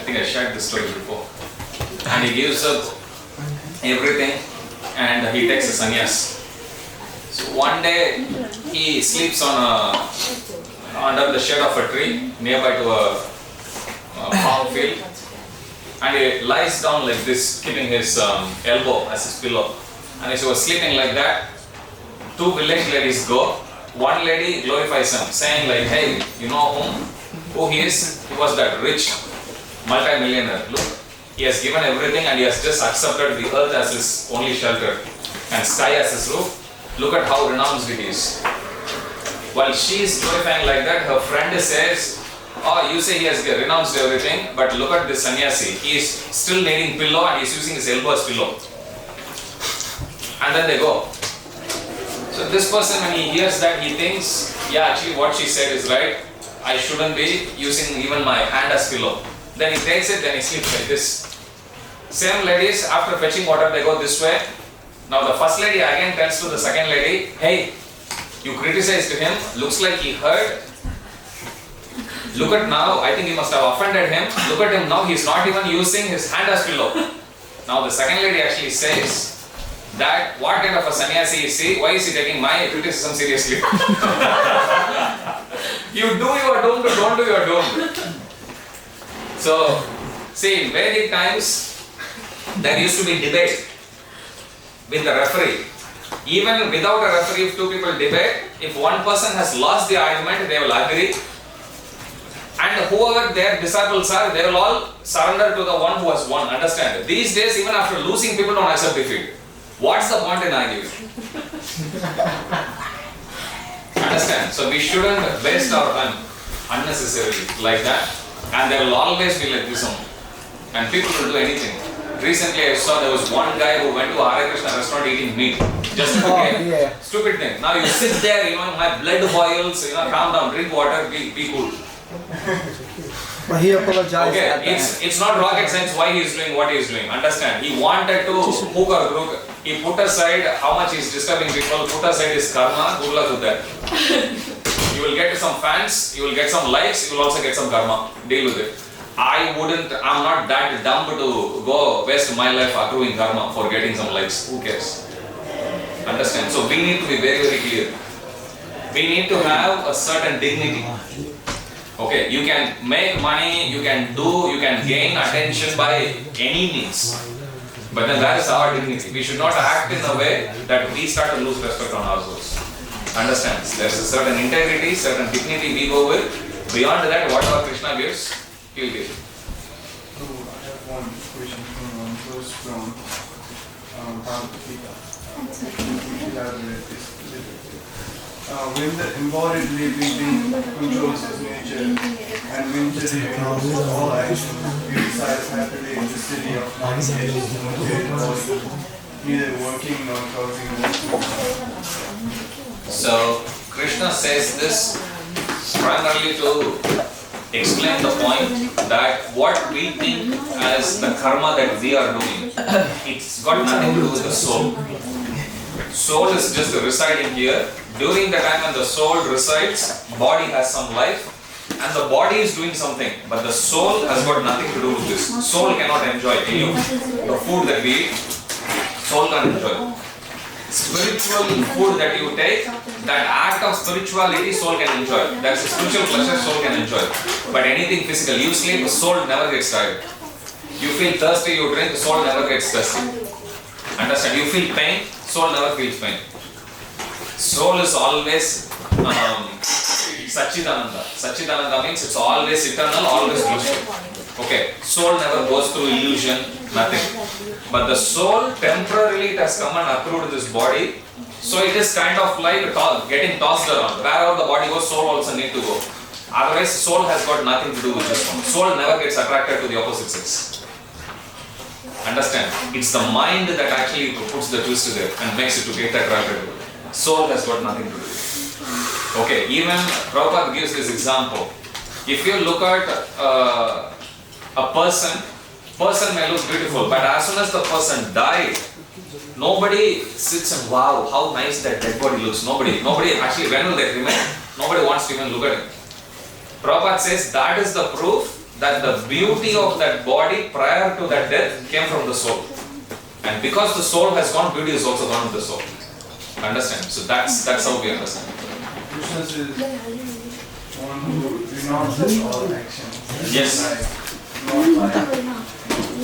I think I shared this story before. And he gives up everything and he takes a sannyas. So one day he sleeps on under the shade of a tree nearby to a farm field, and he lies down like this, keeping his elbow as his pillow. And as he was sleeping like that, 2 village ladies go. One lady glorifies him, saying like, hey, you know who he is? He was that rich multi-millionaire. Look, he has given everything and he has just accepted the earth as his only shelter and sky as his roof. Look at how renounced he is. While she is glorifying like that, her friend says, oh, you say he has renounced everything, but look at this sannyasi. He is still needing pillow and he is using his elbow as pillow. And then they go. So this person, when he hears that, he thinks, yeah, actually what she said is right. I shouldn't be using even my hand as pillow. Then he takes it, then he sleeps like this. Same ladies, after fetching water, they go this way. Now the first lady again tells to the second lady, hey, you criticized him, looks like he heard. Look at now, I think he must have offended him. Look at him now, he's not even using his hand as pillow. Now the second lady actually says that what kind of a sannyasi is he? Why is he taking my criticism seriously? You do your don't do your don't. So, see, in Vedic times, there used to be debate with the referee. Even without a referee, if two people debate, if one person has lost the argument, they will agree. And whoever their disciples are, they will all surrender to the one who has won. Understand? These days, even after losing, people don't accept defeat. What's the point in arguing? Understand? So we shouldn't waste our time unnecessarily like that. And there will always be like this only. And people will do anything. Recently I saw there was one guy who went to Hare Krishna restaurant eating meat. Just to get stupid thing. Now you sit there, my blood boils, calm down, drink water, be cool. But he apologized. Okay, it's not rocket science why he is doing what he is doing. Understand? He wanted to hook or crook. He put aside how much he is disturbing people, put aside his karma, good luck with that. You will get some fans, you will get some likes, you will also get some karma. Deal with it. I'm not that dumb to go waste my life accruing karma for getting some likes. Who cares? Understand? So we need to be very, very clear. We need to have a certain dignity. Okay, you can make money, you can gain attention by any means. But then that is our dignity. We should not act in a way that we start to lose respect on ourselves. Understand? There is a certain integrity, certain dignity we go with. Beyond that, whatever Krishna gives, he will give. So I have one question from verse from Bhagavad Gita. Elaborate this a little bit. When the embodied living being controls his nature and mentally controls all actions, he resides happily in the city of non-created, neither working nor causing work. So Krishna says this primarily to explain the point that what we think as the karma that we are doing, it's got nothing to do with the soul. Soul is just residing here. During the time when the soul resides, body has some life and the body is doing something, but the soul has got nothing to do with this. Soul cannot enjoy any of the food that we eat. Soul can't enjoy. Spiritual food that you take, that act of spirituality, soul can enjoy. That's a spiritual pleasure soul can enjoy. But anything physical, you sleep, the soul never gets tired. You feel thirsty, you drink, the soul never gets thirsty. Understand? You feel pain, soul never feels pain. Soul is always Sachidananda. Sachidananda means it's always eternal, always blissful. Okay, soul never goes through illusion, nothing. But the soul, temporarily it has come and accrued this body. So it is kind of like getting tossed around. Wherever the body goes, soul also need to go. Otherwise, soul has got nothing to do with this one. Soul never gets attracted to the opposite sex. Understand? It's the mind that actually puts the twist there and makes it to get attracted to it. Soul has got nothing to do with it. Okay, even Prabhupada gives this example. If you look at a person may look beautiful, but as soon as the person died, nobody sits and wow, how nice that dead body looks. Nobody actually, when will they remain? Nobody wants to even look at it. Prabhupada says that is the proof that the beauty of that body prior to that death came from the soul. And because the soul has gone, beauty is also gone with the soul. Understand? So that's how we understand. Krishna is one who renounces all actions. Yes. Not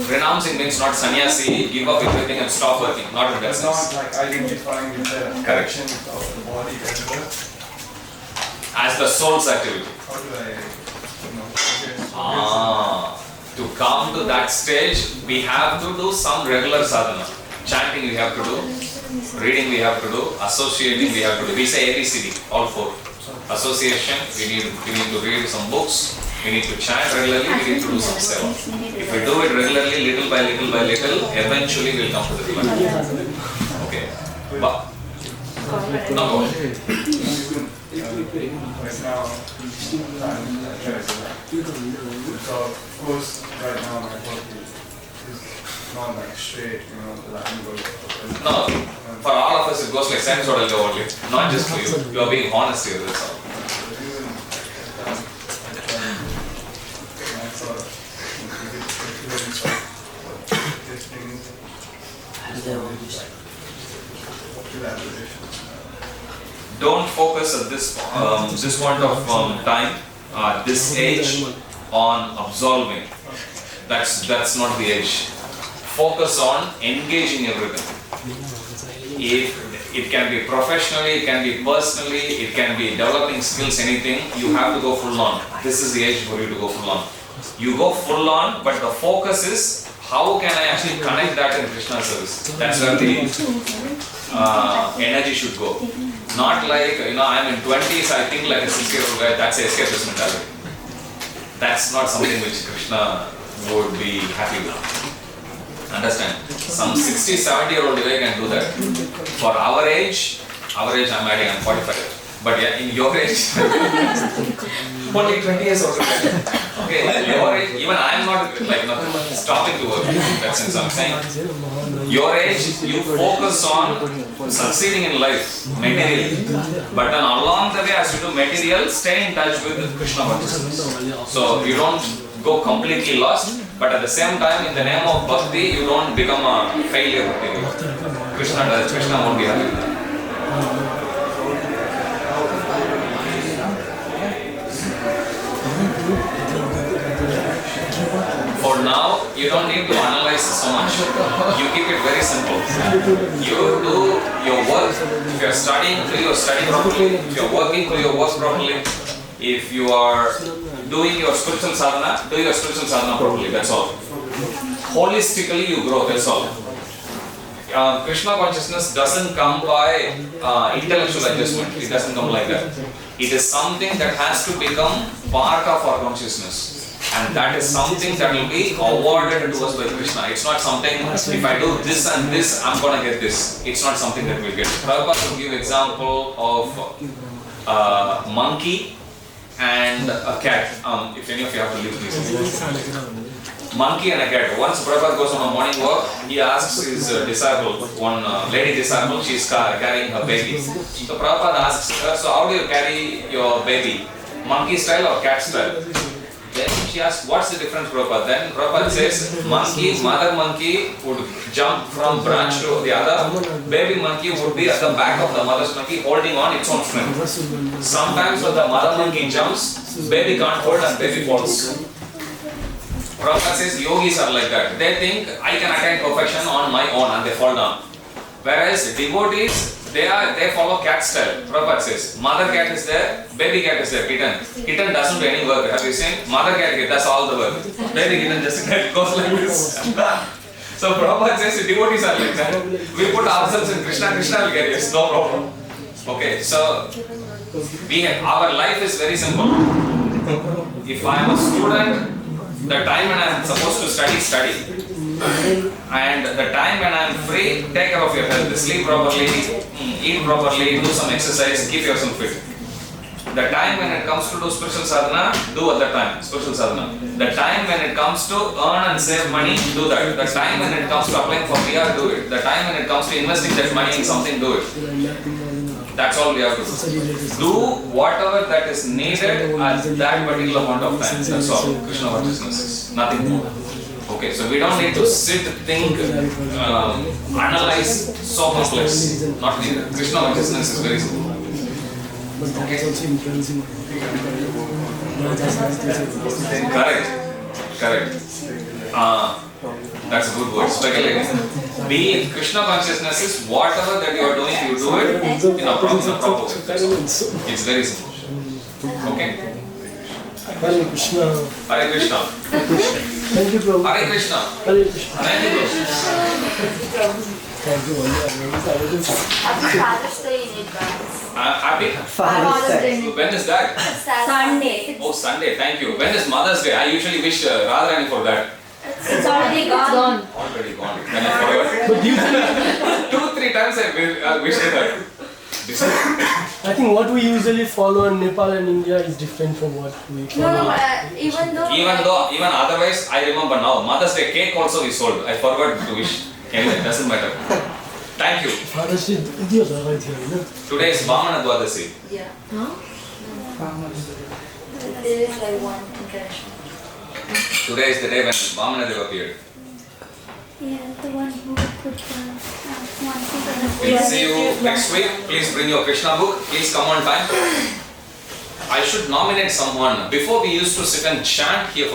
Renouncing means not sannyasi, give up everything and stop working. Not in that it's not sense. like identifying with the Correct. actions of the body As the soul's activity. how do I To come to that stage, we have to do some regular sadhana. Chanting we have to do, reading we have to do, associating we have to do. We say ABCD, all four. Association, we need to read some books, we need to chant regularly, we need to do some seva. If we do it regularly, little by little, eventually we'll come to the divine. Okay. But, no, go ahead. right now so of course right now my work is not like straight, that I'm going No, for all of us it goes like sinusoidal only, not just for you. You are being honest here, that's all. Don't focus at this point of time, this age, on absolving. That's not the age. Focus on engaging everything. If it can be professionally, it can be personally, it can be developing skills, anything, you have to go full on. This is the age for you to go full on. You go full on, but the focus is how can I actually connect that in Krishna service. That's where the energy should go. Not like, I'm in 20s, I think like a 6-year-old guy, that's escapist mentality. That's not something which Krishna would be happy with. Understand? Some 60, 70-year-old guy can do that. For our age, I'm adding, I'm 45. But yeah, in your age, only 20 years old. Okay, your age, even I'm not stopping to work. That's in something. Your age, you focus on succeeding in life, materially. But then along the way, as you do material, stay in touch with Krishna consciousness. So you don't go completely lost, but at the same time, in the name of bhakti, you don't become a failure. Krishna won't be happy with that. For now, you don't need to analyze so much. You keep it very simple. You do your work. If you are studying, do your study properly. If you are working, do your work properly. If you are doing your spiritual sadhana, do your spiritual sadhana properly. That's all. Holistically, you grow. That's all. Krishna consciousness doesn't come by intellectual adjustment. It doesn't come like that. It is something that has to become part of our consciousness. And that is something that will be awarded to us by Krishna. It's not something, if I do this and this, I'm going to get this. It's not something that we'll get. Prabhupada will give example of a monkey and a cat. If any of you have to leave, please. Monkey and a cat. Once Prabhupada goes on a morning walk, he asks his disciple, one lady disciple, she's carrying her baby. So Prabhupada asks her, so how do you carry your baby? Monkey style or cat style? Then she asks, what's the difference, Prabhupada? Then Prabhupada says, mother monkey would jump from branch to the other. Baby monkey would be at the back of the mother's monkey holding on its own strength. Sometimes when the mother monkey jumps, baby can't hold and baby falls. Prabhupada says, yogis are like that. They think, I can attain perfection on my own and they fall down. Whereas devotees, they follow cat style. Prabhupada says, mother cat is there, baby cat is there, kitten. Kitten doesn't do any work. Have you seen? Mother cat does all the work. Baby kitten just goes like this. So Prabhupada says, devotees are like that. We put ourselves in Krishna, Krishna will get us, no problem. Okay, so our life is very simple. If I am a student, the time when I am supposed to study. And the time when I am free, take care of your health, sleep properly, eat properly, do some exercise, keep yourself fit. The time when it comes to do spiritual sadhana, do at that time, spiritual sadhana. The time when it comes to earn and save money, do that. The time when it comes to applying for PR, do it. The time when it comes to investing that money in something, do it. That's all we have to do. Do whatever that is needed at that particular point of time. That's all. Krishna consciousness is nothing more. Okay, so we don't need to sit, think, analyze, so complex. Not needed. Krishna consciousness is very simple. Okay. Correct. That's a good word. Speculating. Be in Krishna consciousness is whatever that you are doing, you do it in a proper way. That's all. It's very simple. Okay. Hare Krishna. Hare Krishna. Thank you, Prabhu. Hare Krishna. Hare Krishna. Thank you, Prabhu. Thank you. Happy Father's Day in advance. Happy Father's Day. When is that? Sunday. Oh, Sunday. Thank you. When is Mother's Day? I usually wish Radharani for that. It's already gone. Already gone. Then I forgot. 2-3 times I wished her. I think what we usually follow in Nepal and India is different from what we follow. No, even Otherwise, I remember now. Mother's Day cake also we sold. I forgot to wish. Anyway, it doesn't matter. Thank you. Father's Day, Today is Vamana Dwadasi. Yeah. No? There is like one international. Today is the day when Vamana Deva appeared. Yeah, the one who put the one. We'll see you next week. Please bring your Krishna book. Please come on time. I should nominate someone. Before we used to sit and chant here.